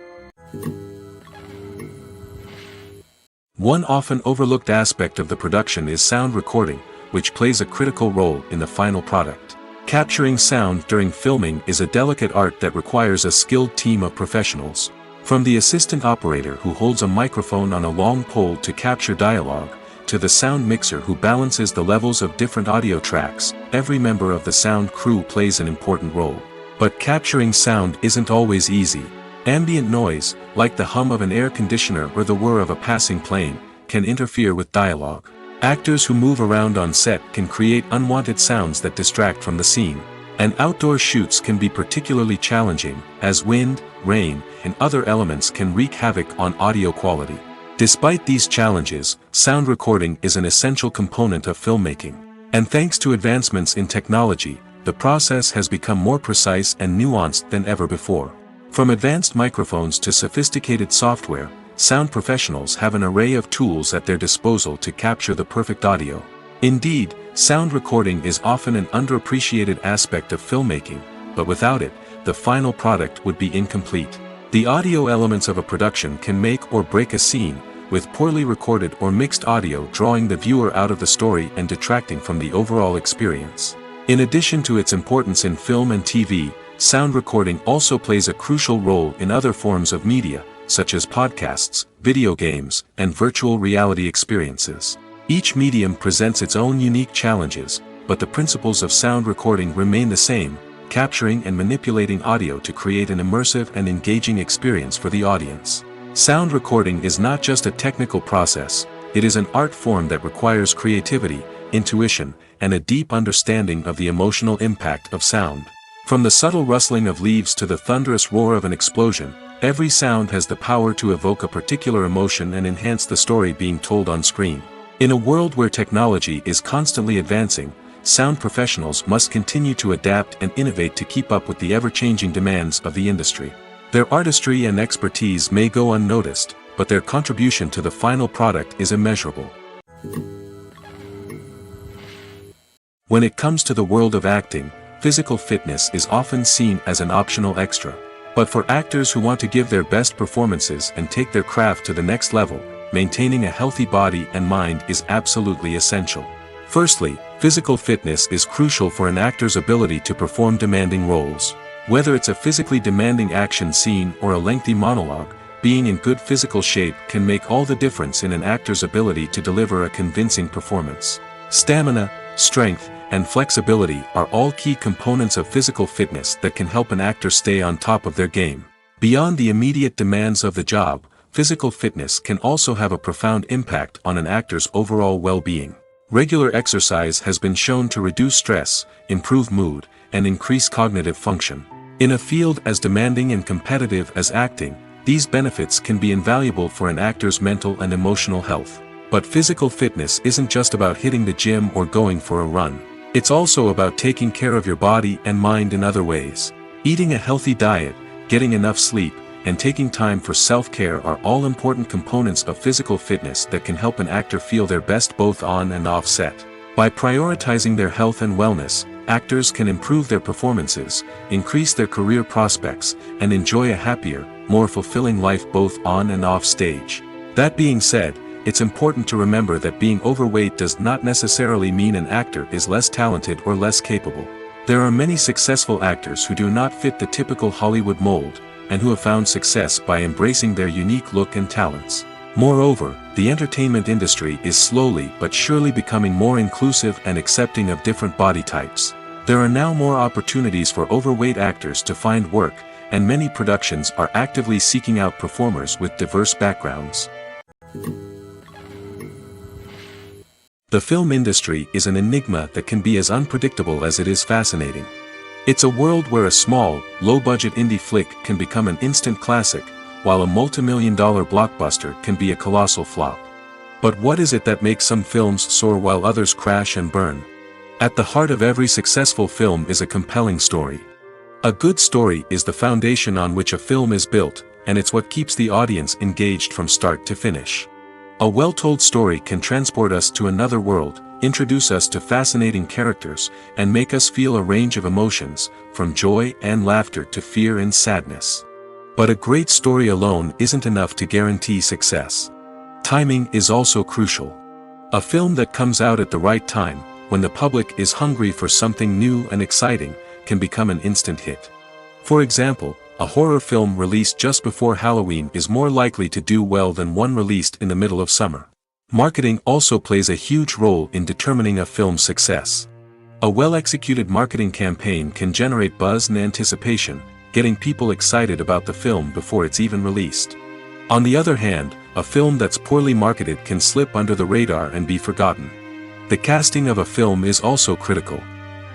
One often overlooked aspect of the production is sound recording, which plays a critical role in the final product. Capturing sound during filming is a delicate art that requires a skilled team of professionals. From the assistant operator who holds a microphone on a long pole to capture dialogue, to the sound mixer who balances the levels of different audio tracks, every member of the sound crew plays an important role. But capturing sound isn't always easy. Ambient noise, like the hum of an air conditioner or the whir of a passing plane, can interfere with dialogue. Actors who move around on set can create unwanted sounds that distract from the scene. And outdoor shoots can be particularly challenging, as wind, rain, and other elements can wreak havoc on audio quality. Despite these challenges, sound recording is an essential component of filmmaking. And thanks to advancements in technology, the process has become more precise and nuanced than ever before. From advanced microphones to sophisticated software, sound professionals have an array of tools at their disposal to capture the perfect audio. Indeed, sound recording is often an underappreciated aspect of filmmaking, but without it, the final product would be incomplete. The audio elements of a production can make or break a scene, with poorly recorded or mixed audio drawing the viewer out of the story and detracting from the overall experience. In addition to its importance in film and TV, sound recording also plays a crucial role in other forms of media, such as podcasts, video games, and virtual reality experiences. Each medium presents its own unique challenges, but the principles of sound recording remain the same, capturing and manipulating audio to create an immersive and engaging experience for the audience. Sound recording is not just a technical process, it is an art form that requires creativity, intuition, and a deep understanding of the emotional impact of sound. From the subtle rustling of leaves to the thunderous roar of an explosion, every sound has the power to evoke a particular emotion and enhance the story being told on screen. In a world where technology is constantly advancing, sound professionals must continue to adapt and innovate to keep up with the ever-changing demands of the industry. Their artistry and expertise may go unnoticed, but their contribution to the final product is immeasurable. When it comes to the world of acting, physical fitness is often seen as an optional extra. But for actors who want to give their best performances and take their craft to the next level, maintaining a healthy body and mind is absolutely essential. Firstly, physical fitness is crucial for an actor's ability to perform demanding roles. Whether it's a physically demanding action scene or a lengthy monologue, being in good physical shape can make all the difference in an actor's ability to deliver a convincing performance. Stamina, strength, and flexibility are all key components of physical fitness that can help an actor stay on top of their game. Beyond the immediate demands of the job, physical fitness can also have a profound impact on an actor's overall well-being. Regular exercise has been shown to reduce stress, improve mood, and increase cognitive function. In a field as demanding and competitive as acting, these benefits can be invaluable for an actor's mental and emotional health. But physical fitness isn't just about hitting the gym or going for a run. It's also about taking care of your body and mind in other ways. Eating a healthy diet, getting enough sleep, and taking time for self-care are all important components of physical fitness that can help an actor feel their best both on and off set. By prioritizing their health and wellness, actors can improve their performances, increase their career prospects, and enjoy a happier, more fulfilling life both on and off stage. That being said, it's important to remember that being overweight does not necessarily mean an actor is less talented or less capable. There are many successful actors who do not fit the typical Hollywood mold, and who have found success by embracing their unique look and talents. Moreover, the entertainment industry is slowly but surely becoming more inclusive and accepting of different body types. There are now more opportunities for overweight actors to find work, and many productions are actively seeking out performers with diverse backgrounds. The film industry is an enigma that can be as unpredictable as it is fascinating. It's a world where a small, low-budget indie flick can become an instant classic, while a multi-million-dollar blockbuster can be a colossal flop. But what is it that makes some films soar while others crash and burn? At the heart of every successful film is a compelling story. A good story is the foundation on which a film is built, and it's what keeps the audience engaged from start to finish. A well-told story can transport us to another world, introduce us to fascinating characters, and make us feel a range of emotions, from joy and laughter to fear and sadness. But a great story alone isn't enough to guarantee success. Timing is also crucial. A film that comes out at the right time, when the public is hungry for something new and exciting, can become an instant hit. For example, a horror film released just before Halloween is more likely to do well than one released in the middle of summer. Marketing also plays a huge role in determining a film's success. A well-executed marketing campaign can generate buzz and anticipation, getting people excited about the film before it's even released. On the other hand, a film that's poorly marketed can slip under the radar and be forgotten. The casting of a film is also critical.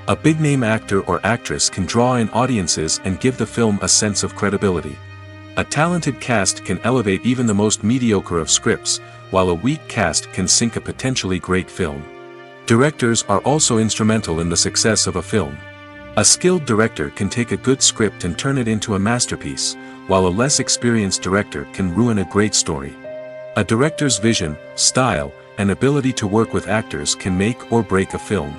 A big-name actor or actress can draw in audiences and give the film a sense of credibility. A talented cast can elevate even the most mediocre of scripts, while a weak cast can sink a potentially great film. Directors are also instrumental in the success of a film. A skilled director can take a good script and turn it into a masterpiece, while a less experienced director can ruin a great story. A director's vision, style, and ability to work with actors can make or break a film.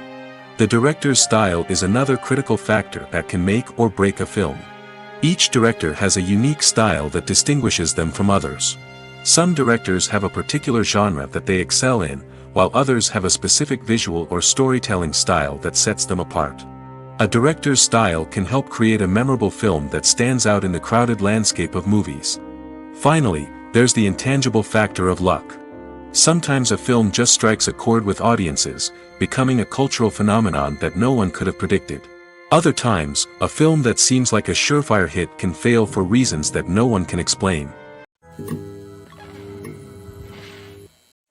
The director's style is another critical factor that can make or break a film. Each director has a unique style that distinguishes them from others. Some directors have a particular genre that they excel in, while others have a specific visual or storytelling style that sets them apart. A director's style can help create a memorable film that stands out in the crowded landscape of movies. Finally, there's the intangible factor of luck. Sometimes a film just strikes a chord with audiences, becoming a cultural phenomenon that no one could have predicted. Other times, a film that seems like a surefire hit can fail for reasons that no one can explain.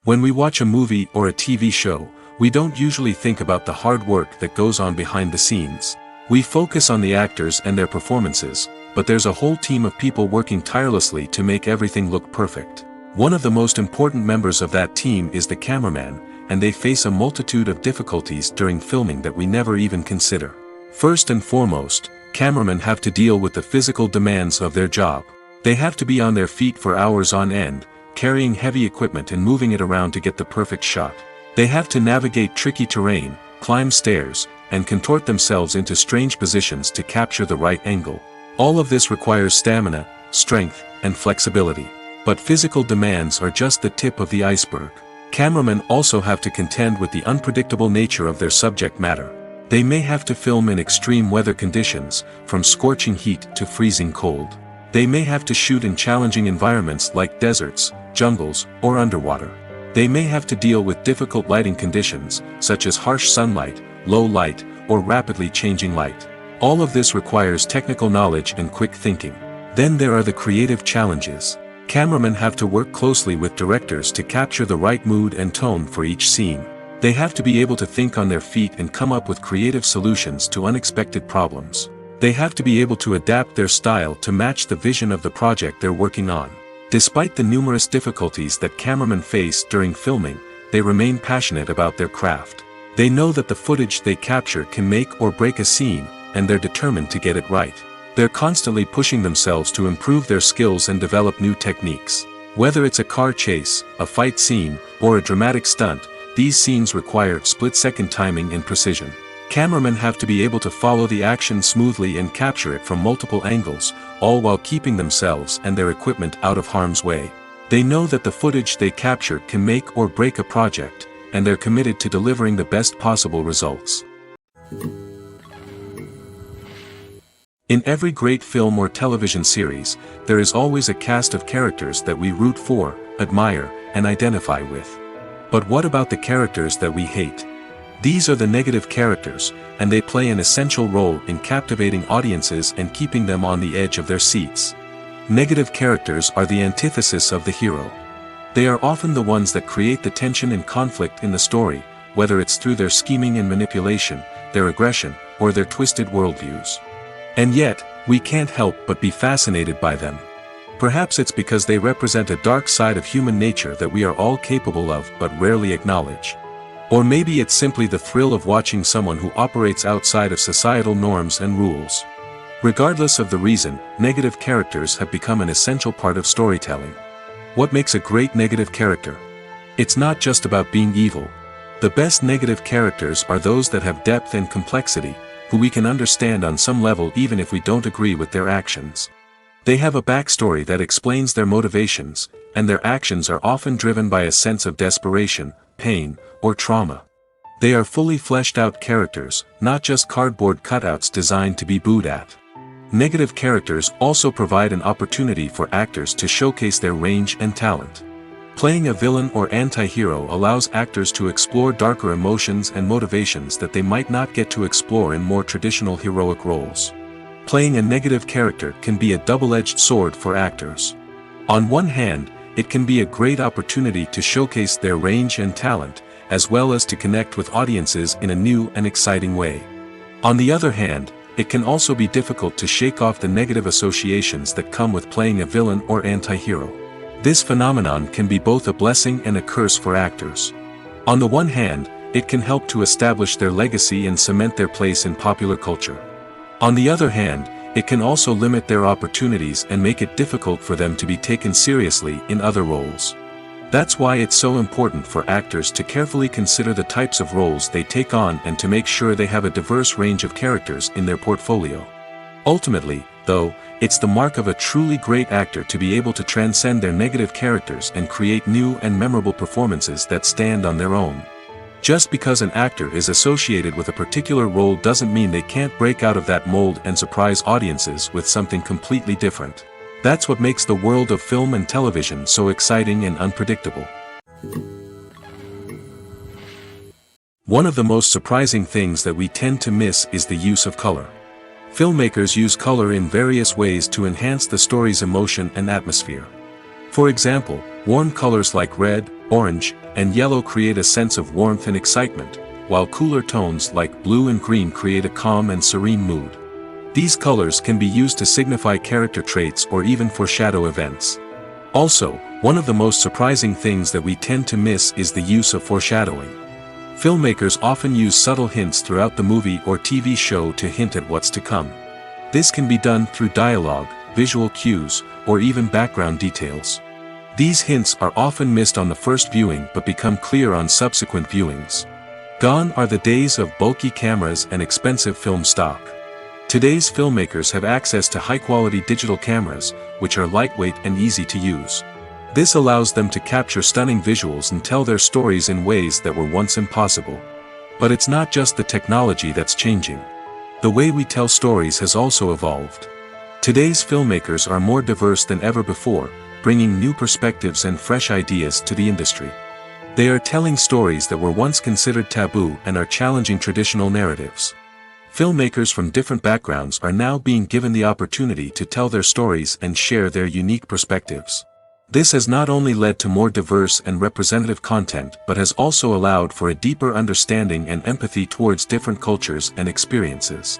When we watch a movie or a TV show, we don't usually think about the hard work that goes on behind the scenes. We focus on the actors and their performances, but there's a whole team of people working tirelessly to make everything look perfect. One of the most important members of that team is the cameraman, and they face a multitude of difficulties during filming that we never even consider. First and foremost, cameramen have to deal with the physical demands of their job. They have to be on their feet for hours on end, carrying heavy equipment and moving it around to get the perfect shot. They have to navigate tricky terrain, climb stairs, and contort themselves into strange positions to capture the right angle. All of this requires stamina, strength, and flexibility. But physical demands are just the tip of the iceberg. Cameramen also have to contend with the unpredictable nature of their subject matter. They may have to film in extreme weather conditions, from scorching heat to freezing cold. They may have to shoot in challenging environments like deserts, jungles, or underwater. They may have to deal with difficult lighting conditions, such as harsh sunlight, low light, or rapidly changing light. All of this requires technical knowledge and quick thinking. Then there are the creative challenges. Cameramen have to work closely with directors to capture the right mood and tone for each scene. They have to be able to think on their feet and come up with creative solutions to unexpected problems. They have to be able to adapt their style to match the vision of the project they're working on. Despite the numerous difficulties that cameramen face during filming, they remain passionate about their craft. They know that the footage they capture can make or break a scene, and they're determined to get it right. They're constantly pushing themselves to improve their skills and develop new techniques. Whether it's a car chase, a fight scene, or a dramatic stunt, these scenes require split-second timing and precision. Cameramen have to be able to follow the action smoothly and capture it from multiple angles, all while keeping themselves and their equipment out of harm's way. They know that the footage they capture can make or break a project, and they're committed to delivering the best possible results. In every great film or television series, there is always a cast of characters that we root for, admire, and identify with. But what about the characters that we hate? These are the negative characters, and they play an essential role in captivating audiences and keeping them on the edge of their seats. Negative characters are the antithesis of the hero. They are often the ones that create the tension and conflict in the story, whether it's through their scheming and manipulation, their aggression, or their twisted worldviews. And yet, we can't help but be fascinated by them. Perhaps it's because they represent a dark side of human nature that we are all capable of but rarely acknowledge. Or maybe it's simply the thrill of watching someone who operates outside of societal norms and rules. Regardless of the reason, negative characters have become an essential part of storytelling. What makes a great negative character? It's not just about being evil. The best negative characters are those that have depth and complexity, who we can understand on some level even if we don't agree with their actions. They have a backstory that explains their motivations, and their actions are often driven by a sense of desperation, pain, or trauma. They are fully fleshed out characters, not just cardboard cutouts designed to be booed at. Negative characters also provide an opportunity for actors to showcase their range and talent. Playing a villain or anti-hero allows actors to explore darker emotions and motivations that they might not get to explore in more traditional heroic roles. Playing a negative character can be a double-edged sword for actors. On one hand, it can be a great opportunity to showcase their range and talent, as well as to connect with audiences in a new and exciting way. On the other hand, it can also be difficult to shake off the negative associations that come with playing a villain or anti-hero. This phenomenon can be both a blessing and a curse for actors. On the one hand, it can help to establish their legacy and cement their place in popular culture. On the other hand, it can also limit their opportunities and make it difficult for them to be taken seriously in other roles. That's why it's so important for actors to carefully consider the types of roles they take on and to make sure they have a diverse range of characters in their portfolio. Ultimately, though, it's the mark of a truly great actor to be able to transcend their negative characters and create new and memorable performances that stand on their own. Just because an actor is associated with a particular role doesn't mean they can't break out of that mold and surprise audiences with something completely different. That's what makes the world of film and television so exciting and unpredictable. One of the most surprising things that we tend to miss is the use of color. Filmmakers use color in various ways to enhance the story's emotion and atmosphere. For example, warm colors like red, orange, and yellow create a sense of warmth and excitement, while cooler tones like blue and green create a calm and serene mood. These colors can be used to signify character traits or even foreshadow events. Also, one of the most surprising things that we tend to miss is the use of foreshadowing. Filmmakers often use subtle hints throughout the movie or TV show to hint at what's to come. This can be done through dialogue, visual cues, or even background details. These hints are often missed on the first viewing but become clear on subsequent viewings. Gone are the days of bulky cameras and expensive film stock. Today's filmmakers have access to high-quality digital cameras, which are lightweight and easy to use. This allows them to capture stunning visuals and tell their stories in ways that were once impossible. But it's not just the technology that's changing. The way we tell stories has also evolved. Today's filmmakers are more diverse than ever before, bringing new perspectives and fresh ideas to the industry. They are telling stories that were once considered taboo and are challenging traditional narratives. Filmmakers from different backgrounds are now being given the opportunity to tell their stories and share their unique perspectives. This has not only led to more diverse and representative content but has also allowed for a deeper understanding and empathy towards different cultures and experiences.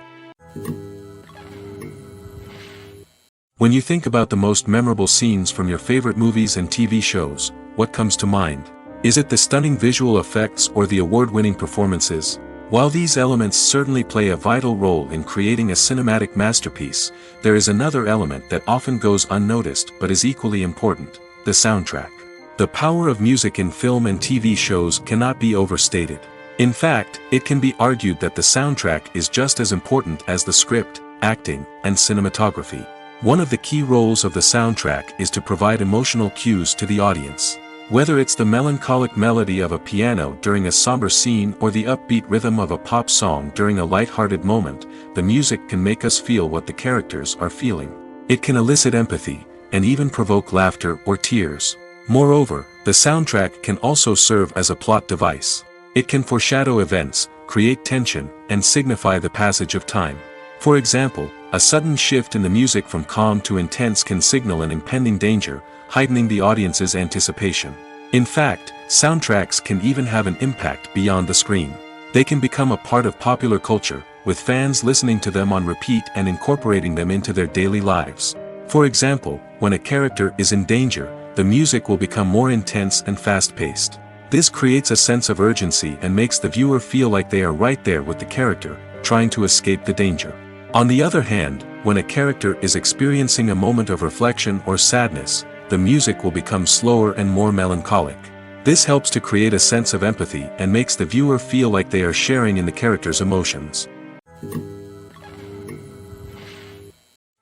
When you think about the most memorable scenes from your favorite movies and TV shows, what comes to mind? Is it the stunning visual effects or the award-winning performances? While these elements certainly play a vital role in creating a cinematic masterpiece, there is another element that often goes unnoticed but is equally important: the soundtrack. The power of music in film and TV shows cannot be overstated. In fact, it can be argued that the soundtrack is just as important as the script, acting, and cinematography. One of the key roles of the soundtrack is to provide emotional cues to the audience. Whether it's the melancholic melody of a piano during a somber scene or the upbeat rhythm of a pop song during a light-hearted moment, the music can make us feel what the characters are feeling. It can elicit empathy, and even provoke laughter or tears. Moreover, the soundtrack can also serve as a plot device. It can foreshadow events, create tension, and signify the passage of time. For example, a sudden shift in the music from calm to intense can signal an impending danger, heightening the audience's anticipation. In fact, soundtracks can even have an impact beyond the screen. They can become a part of popular culture, with fans listening to them on repeat and incorporating them into their daily lives. For example, when a character is in danger, the music will become more intense and fast-paced. This creates a sense of urgency and makes the viewer feel like they are right there with the character, trying to escape the danger. On the other hand, when a character is experiencing a moment of reflection or sadness, the music will become slower and more melancholic. This helps to create a sense of empathy and makes the viewer feel like they are sharing in the character's emotions.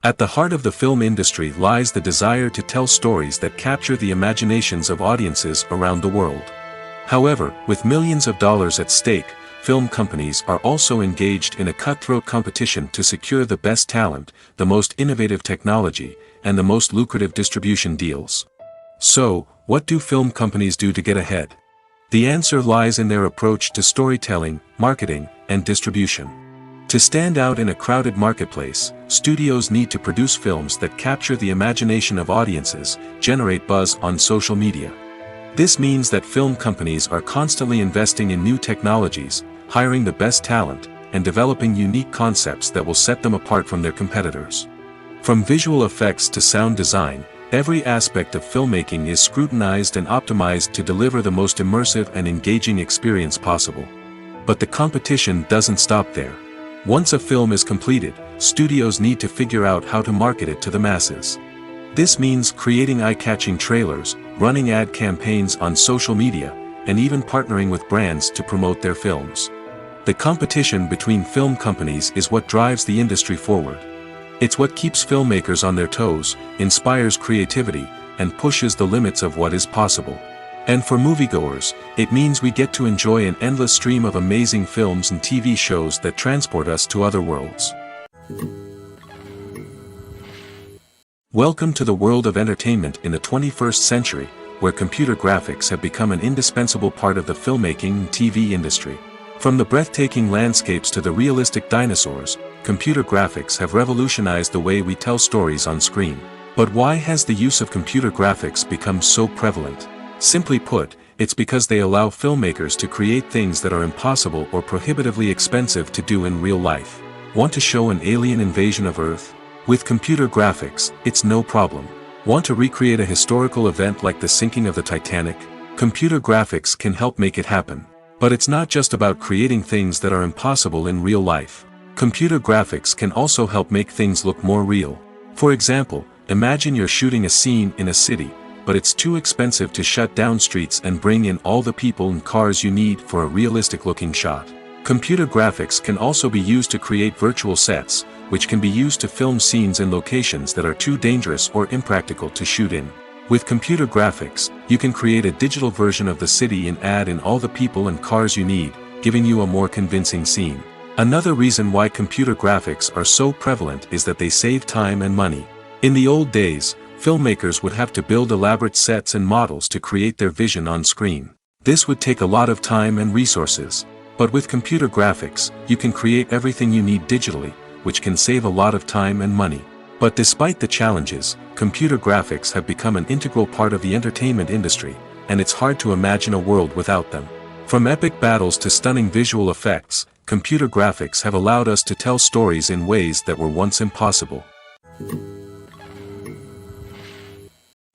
At the heart of the film industry lies the desire to tell stories that capture the imaginations of audiences around the world. However, with millions of dollars at stake, film companies are also engaged in a cutthroat competition to secure the best talent, the most innovative technology, and the most lucrative distribution deals. So, what do film companies do to get ahead? The answer lies in their approach to storytelling, marketing, and distribution. To stand out in a crowded marketplace, studios need to produce films that capture the imagination of audiences, generate buzz on social media. This means that film companies are constantly investing in new technologies, hiring the best talent, and developing unique concepts that will set them apart from their competitors. From visual effects to sound design, every aspect of filmmaking is scrutinized and optimized to deliver the most immersive and engaging experience possible. But the competition doesn't stop there. Once a film is completed, studios need to figure out how to market it to the masses. This means creating eye-catching trailers, running ad campaigns on social media, and even partnering with brands to promote their films. The competition between film companies is what drives the industry forward. It's what keeps filmmakers on their toes, inspires creativity, and pushes the limits of what is possible. And for moviegoers, it means we get to enjoy an endless stream of amazing films and TV shows that transport us to other worlds. Welcome to the world of entertainment in the 21st century, where computer graphics have become an indispensable part of the filmmaking and TV industry. From the breathtaking landscapes to the realistic dinosaurs, computer graphics have revolutionized the way we tell stories on screen. But why has the use of computer graphics become so prevalent? Simply put, it's because they allow filmmakers to create things that are impossible or prohibitively expensive to do in real life. Want to show an alien invasion of Earth? With computer graphics, it's no problem. Want to recreate a historical event like the sinking of the Titanic? Computer graphics can help make it happen. But it's not just about creating things that are impossible in real life. Computer graphics can also help make things look more real. For example, imagine you're shooting a scene in a city, but it's too expensive to shut down streets and bring in all the people and cars you need for a realistic-looking shot. Computer graphics can also be used to create virtual sets, which can be used to film scenes in locations that are too dangerous or impractical to shoot in. With computer graphics, you can create a digital version of the city and add in all the people and cars you need, giving you a more convincing scene. Another reason why computer graphics are so prevalent is that they save time and money. In the old days, filmmakers would have to build elaborate sets and models to create their vision on screen. This would take a lot of time and resources. But with computer graphics, you can create everything you need digitally, which can save a lot of time and money. But despite the challenges, computer graphics have become an integral part of the entertainment industry, and it's hard to imagine a world without them. From epic battles to stunning visual effects, computer graphics have allowed us to tell stories in ways that were once impossible.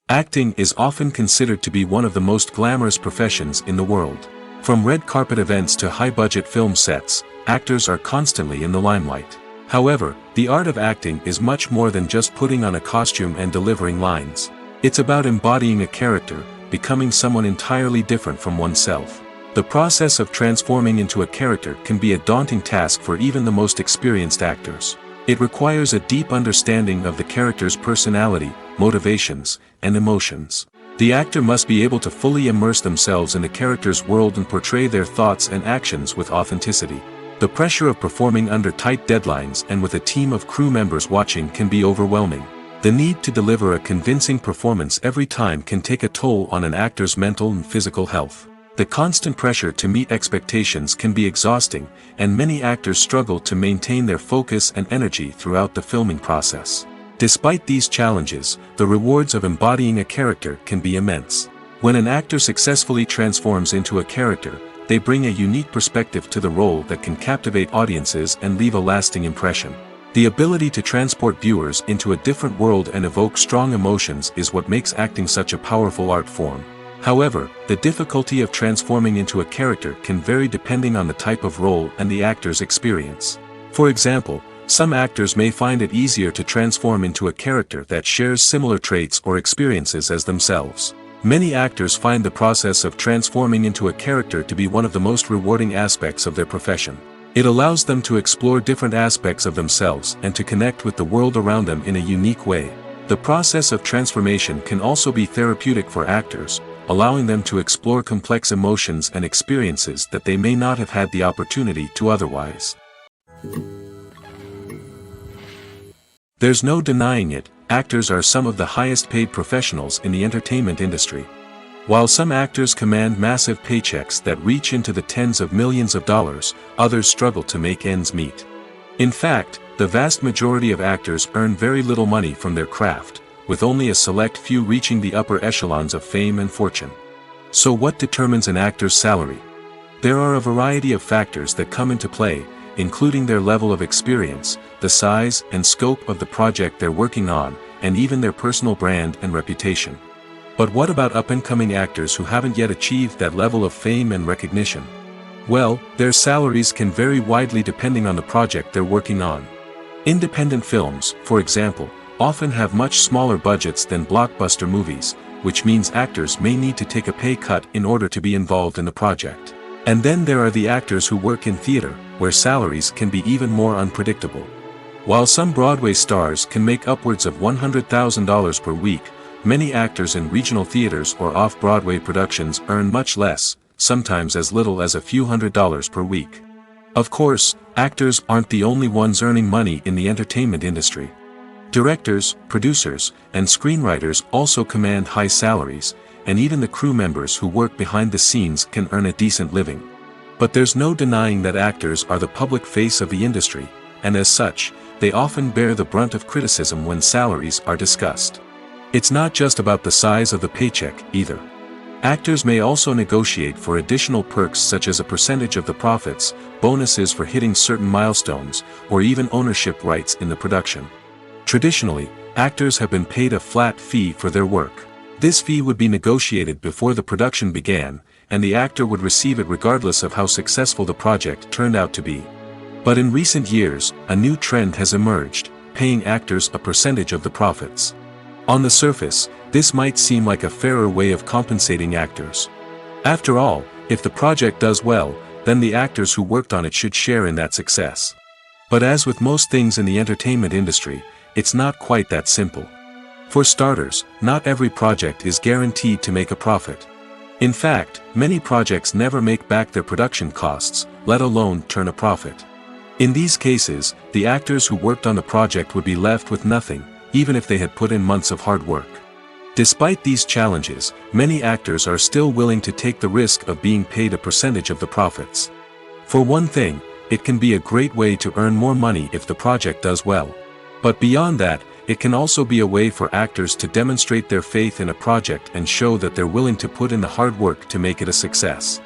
Acting is often considered to be one of the most glamorous professions in the world. From red carpet events to high-budget film sets, actors are constantly in the limelight. However, the art of acting is much more than just putting on a costume and delivering lines. It's about embodying a character, becoming someone entirely different from oneself. The process of transforming into a character can be a daunting task for even the most experienced actors. It requires a deep understanding of the character's personality, motivations, and emotions. The actor must be able to fully immerse themselves in the character's world and portray their thoughts and actions with authenticity. The pressure of performing under tight deadlines and with a team of crew members watching can be overwhelming. The need to deliver a convincing performance every time can take a toll on an actor's mental and physical health. The constant pressure to meet expectations can be exhausting, and many actors struggle to maintain their focus and energy throughout the filming process. Despite these challenges, the rewards of embodying a character can be immense. When an actor successfully transforms into a character, they bring a unique perspective to the role that can captivate audiences and leave a lasting impression. The ability to transport viewers into a different world and evoke strong emotions is what makes acting such a powerful art form. However, the difficulty of transforming into a character can vary depending on the type of role and the actor's experience. For example, some actors may find it easier to transform into a character that shares similar traits or experiences as themselves. Many actors find the process of transforming into a character to be one of the most rewarding aspects of their profession. It allows them to explore different aspects of themselves and to connect with the world around them in a unique way. The process of transformation can also be therapeutic for actors, allowing them to explore complex emotions and experiences that they may not have had the opportunity to otherwise. There's no denying it, actors are some of the highest paid professionals in the entertainment industry. While some actors command massive paychecks that reach into the tens of millions of dollars, others struggle to make ends meet. In fact, the vast majority of actors earn very little money from their craft, with only a select few reaching the upper echelons of fame and fortune. So what determines an actor's salary? There are a variety of factors that come into play, including their level of experience, the size and scope of the project they're working on, and even their personal brand and reputation. But what about up-and-coming actors who haven't yet achieved that level of fame and recognition? Well, their salaries can vary widely depending on the project they're working on. Independent films, for example, often have much smaller budgets than blockbuster movies, which means actors may need to take a pay cut in order to be involved in the project. And then there are the actors who work in theater, where salaries can be even more unpredictable. While some Broadway stars can make upwards of $100,000 per week, many actors in regional theaters or off-Broadway productions earn much less, sometimes as little as a few $100s per week. Of course, actors aren't the only ones earning money in the entertainment industry. Directors, producers, and screenwriters also command high salaries, and even the crew members who work behind the scenes can earn a decent living. But there's no denying that actors are the public face of the industry, and as such, they often bear the brunt of criticism when salaries are discussed. It's not just about the size of the paycheck, either. Actors may also negotiate for additional perks such as a percentage of the profits, bonuses for hitting certain milestones, or even ownership rights in the production. Traditionally, actors have been paid a flat fee for their work. This fee would be negotiated before the production began, and the actor would receive it regardless of how successful the project turned out to be. But in recent years, a new trend has emerged, paying actors a percentage of the profits. On the surface, this might seem like a fairer way of compensating actors. After all, if the project does well, then the actors who worked on it should share in that success. But as with most things in the entertainment industry, it's not quite that simple. For starters, not every project is guaranteed to make a profit. In fact, many projects never make back their production costs, let alone turn a profit. In these cases, the actors who worked on the project would be left with nothing, even if they had put in months of hard work. Despite these challenges, many actors are still willing to take the risk of being paid a percentage of the profits. For one thing, it can be a great way to earn more money if the project does well. But beyond that, it can also be a way for actors to demonstrate their faith in a project and show that they're willing to put in the hard work to make it a success.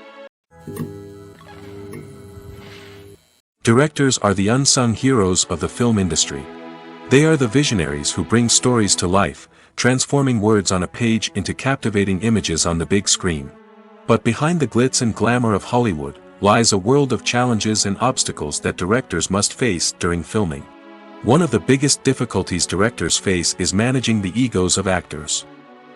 Directors are the unsung heroes of the film industry. They are the visionaries who bring stories to life, transforming words on a page into captivating images on the big screen. But behind the glitz and glamour of Hollywood, lies a world of challenges and obstacles that directors must face during filming. One of the biggest difficulties directors face is managing the egos of actors.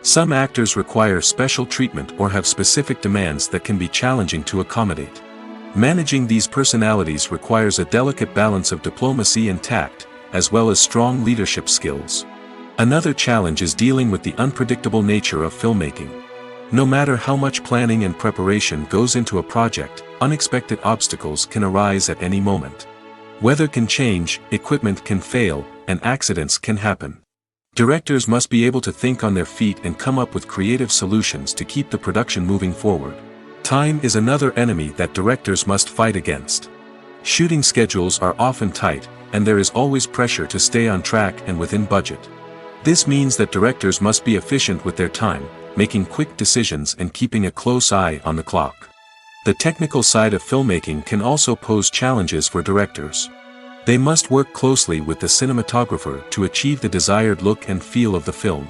Some actors require special treatment or have specific demands that can be challenging to accommodate. Managing these personalities requires a delicate balance of diplomacy and tact, as well as strong leadership skills. Another challenge is dealing with the unpredictable nature of filmmaking. No matter how much planning and preparation goes into a project, unexpected obstacles can arise at any moment. Weather can change, equipment can fail, and accidents can happen. Directors must be able to think on their feet and come up with creative solutions to keep the production moving forward. Time is another enemy that directors must fight against. Shooting schedules are often tight, and there is always pressure to stay on track and within budget. This means that directors must be efficient with their time, making quick decisions and keeping a close eye on the clock. The technical side of filmmaking can also pose challenges for directors. They must work closely with the cinematographer to achieve the desired look and feel of the film.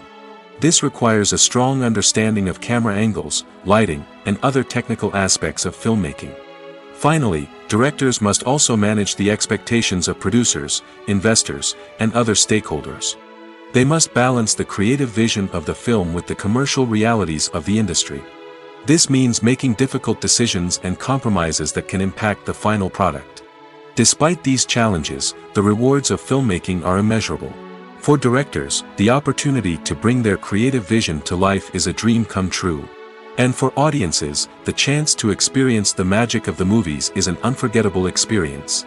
This requires a strong understanding of camera angles, lighting, and other technical aspects of filmmaking. Finally, directors must also manage the expectations of producers, investors, and other stakeholders. They must balance the creative vision of the film with the commercial realities of the industry. This means making difficult decisions and compromises that can impact the final product. Despite these challenges, the rewards of filmmaking are immeasurable. For directors, the opportunity to bring their creative vision to life is a dream come true. And for audiences, the chance to experience the magic of the movies is an unforgettable experience.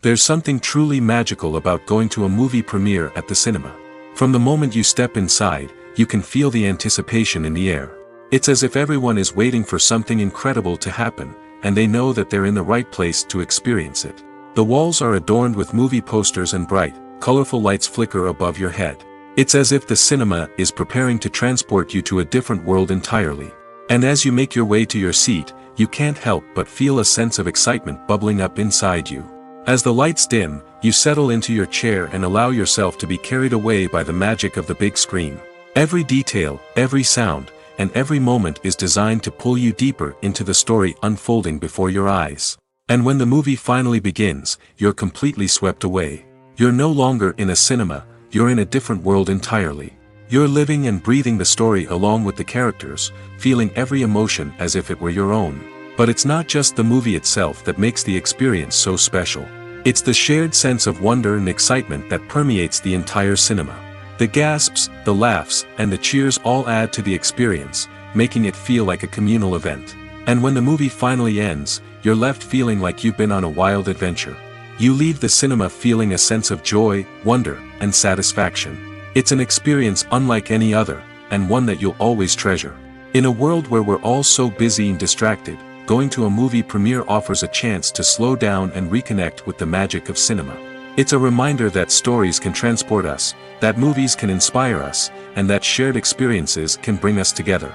There's something truly magical about going to a movie premiere at the cinema. From the moment you step inside, you can feel the anticipation in the air. It's as if everyone is waiting for something incredible to happen, and they know that they're in the right place to experience it. The walls are adorned with movie posters and bright, colorful lights flicker above your head. It's as if the cinema is preparing to transport you to a different world entirely. And as you make your way to your seat, you can't help but feel a sense of excitement bubbling up inside you. As the lights dim, you settle into your chair and allow yourself to be carried away by the magic of the big screen. Every detail, every sound, and every moment is designed to pull you deeper into the story unfolding before your eyes. And when the movie finally begins, you're completely swept away. You're no longer in a cinema, you're in a different world entirely. You're living and breathing the story along with the characters, feeling every emotion as if it were your own. But it's not just the movie itself that makes the experience so special. It's the shared sense of wonder and excitement that permeates the entire cinema. The gasps, the laughs, and the cheers all add to the experience, making it feel like a communal event. And when the movie finally ends, you're left feeling like you've been on a wild adventure. You leave the cinema feeling a sense of joy, wonder, and satisfaction. It's an experience unlike any other, and one that you'll always treasure. In a world where we're all so busy and distracted, going to a movie premiere offers a chance to slow down and reconnect with the magic of cinema. It's a reminder that stories can transport us, that movies can inspire us, and that shared experiences can bring us together.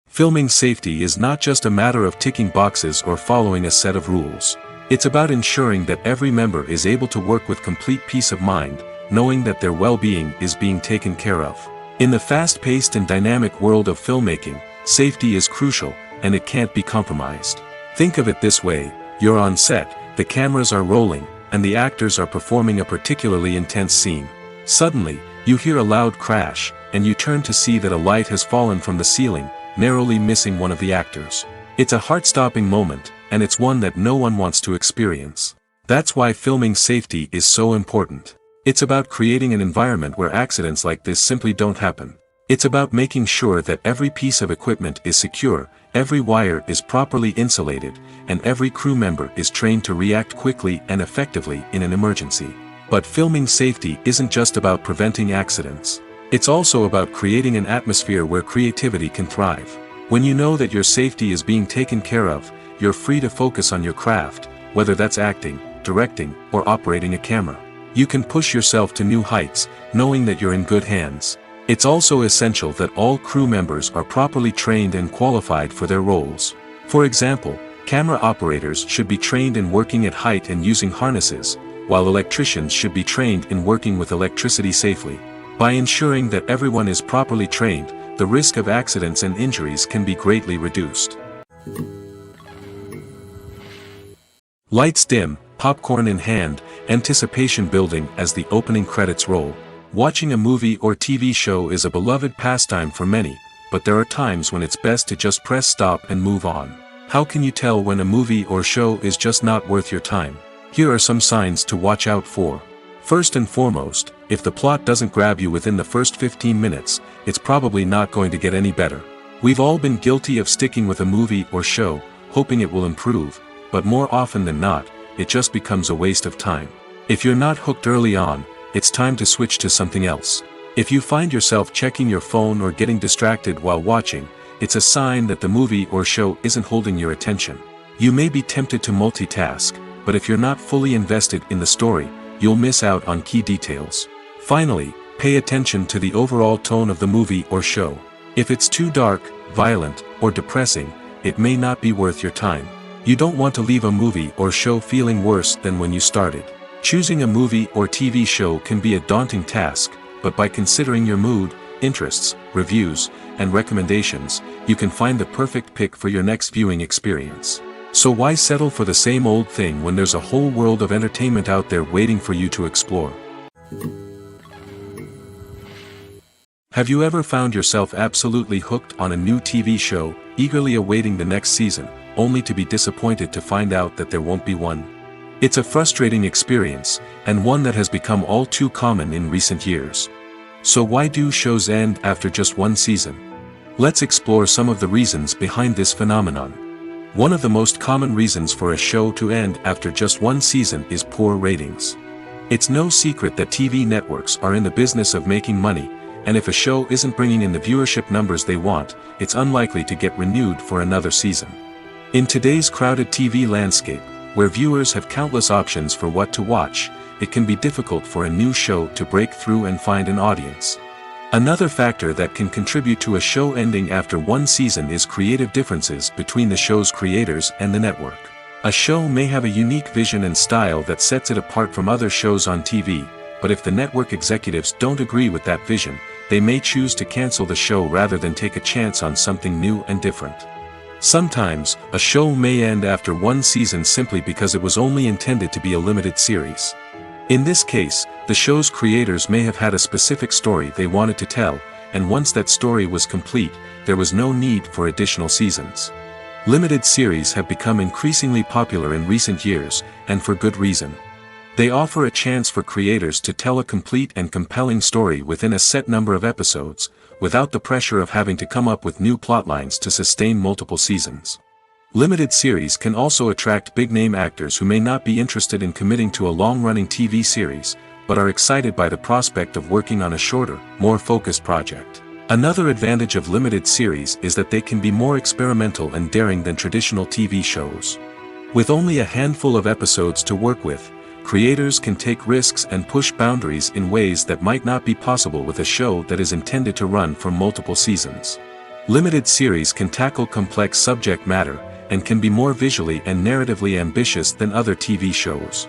Filming safety is not just a matter of ticking boxes or following a set of rules. It's about ensuring that every member is able to work with complete peace of mind, knowing that their well-being is being taken care of. In the fast-paced and dynamic world of filmmaking, safety is crucial, and it can't be compromised. Think of it this way: you're on set, the cameras are rolling, and the actors are performing a particularly intense scene. Suddenly, you hear a loud crash, and you turn to see that a light has fallen from the ceiling, narrowly missing one of the actors. It's a heart-stopping moment, and it's one that no one wants to experience. That's why filming safety is so important. It's about creating an environment where accidents like this simply don't happen. It's about making sure that every piece of equipment is secure, every wire is properly insulated, and every crew member is trained to react quickly and effectively in an emergency. But filming safety isn't just about preventing accidents. It's also about creating an atmosphere where creativity can thrive. When you know that your safety is being taken care of, you're free to focus on your craft, whether that's acting, directing, or operating a camera. You can push yourself to new heights, knowing that you're in good hands. It's also essential that all crew members are properly trained and qualified for their roles. For example, camera operators should be trained in working at height and using harnesses, while electricians should be trained in working with electricity safely. By ensuring that everyone is properly trained, the risk of accidents and injuries can be greatly reduced. Lights dim, popcorn in hand, anticipation building as the opening credits roll. Watching a movie or TV show is a beloved pastime for many, but there are times when it's best to just press stop and move on. How can you tell when a movie or show is just not worth your time? Here are some signs to watch out for. First and foremost, if the plot doesn't grab you within the first 15 minutes, it's probably not going to get any better. We've all been guilty of sticking with a movie or show, hoping it will improve, but more often than not, it just becomes a waste of time. If you're not hooked early on, it's time to switch to something else. If you find yourself checking your phone or getting distracted while watching, it's a sign that the movie or show isn't holding your attention. You may be tempted to multitask, but if you're not fully invested in the story, you'll miss out on key details. Finally, pay attention to the overall tone of the movie or show. If it's too dark, violent, or depressing, it may not be worth your time. You don't want to leave a movie or show feeling worse than when you started. Choosing a movie or TV show can be a daunting task, but by considering your mood, interests, reviews, and recommendations, you can find the perfect pick for your next viewing experience. So why settle for the same old thing when there's a whole world of entertainment out there waiting for you to explore? Have you ever found yourself absolutely hooked on a new TV show, eagerly awaiting the next season, only to be disappointed to find out that there won't be one? It's a frustrating experience, and one that has become all too common in recent years. So why do shows end after just one season? Let's explore some of the reasons behind this phenomenon. One of the most common reasons for a show to end after just one season is poor ratings. It's no secret that TV networks are in the business of making money, and if a show isn't bringing in the viewership numbers they want, it's unlikely to get renewed for another season. In today's crowded TV landscape, where viewers have countless options for what to watch, it can be difficult for a new show to break through and find an audience. Another factor that can contribute to a show ending after one season is creative differences between the show's creators and the network. A show may have a unique vision and style that sets it apart from other shows on TV, but if the network executives don't agree with that vision, they may choose to cancel the show rather than take a chance on something new and different. Sometimes, a show may end after one season simply because it was only intended to be a limited series. In this case, the show's creators may have had a specific story they wanted to tell, and once that story was complete, there was no need for additional seasons. Limited series have become increasingly popular in recent years, and for good reason. They offer a chance for creators to tell a complete and compelling story within a set number of episodes, without the pressure of having to come up with new plotlines to sustain multiple seasons. Limited series can also attract big-name actors who may not be interested in committing to a long-running TV series, but are excited by the prospect of working on a shorter, more focused project. Another advantage of limited series is that they can be more experimental and daring than traditional TV shows. With only a handful of episodes to work with, creators can take risks and push boundaries in ways that might not be possible with a show that is intended to run for multiple seasons. Limited series can tackle complex subject matter, and can be more visually and narratively ambitious than other TV shows.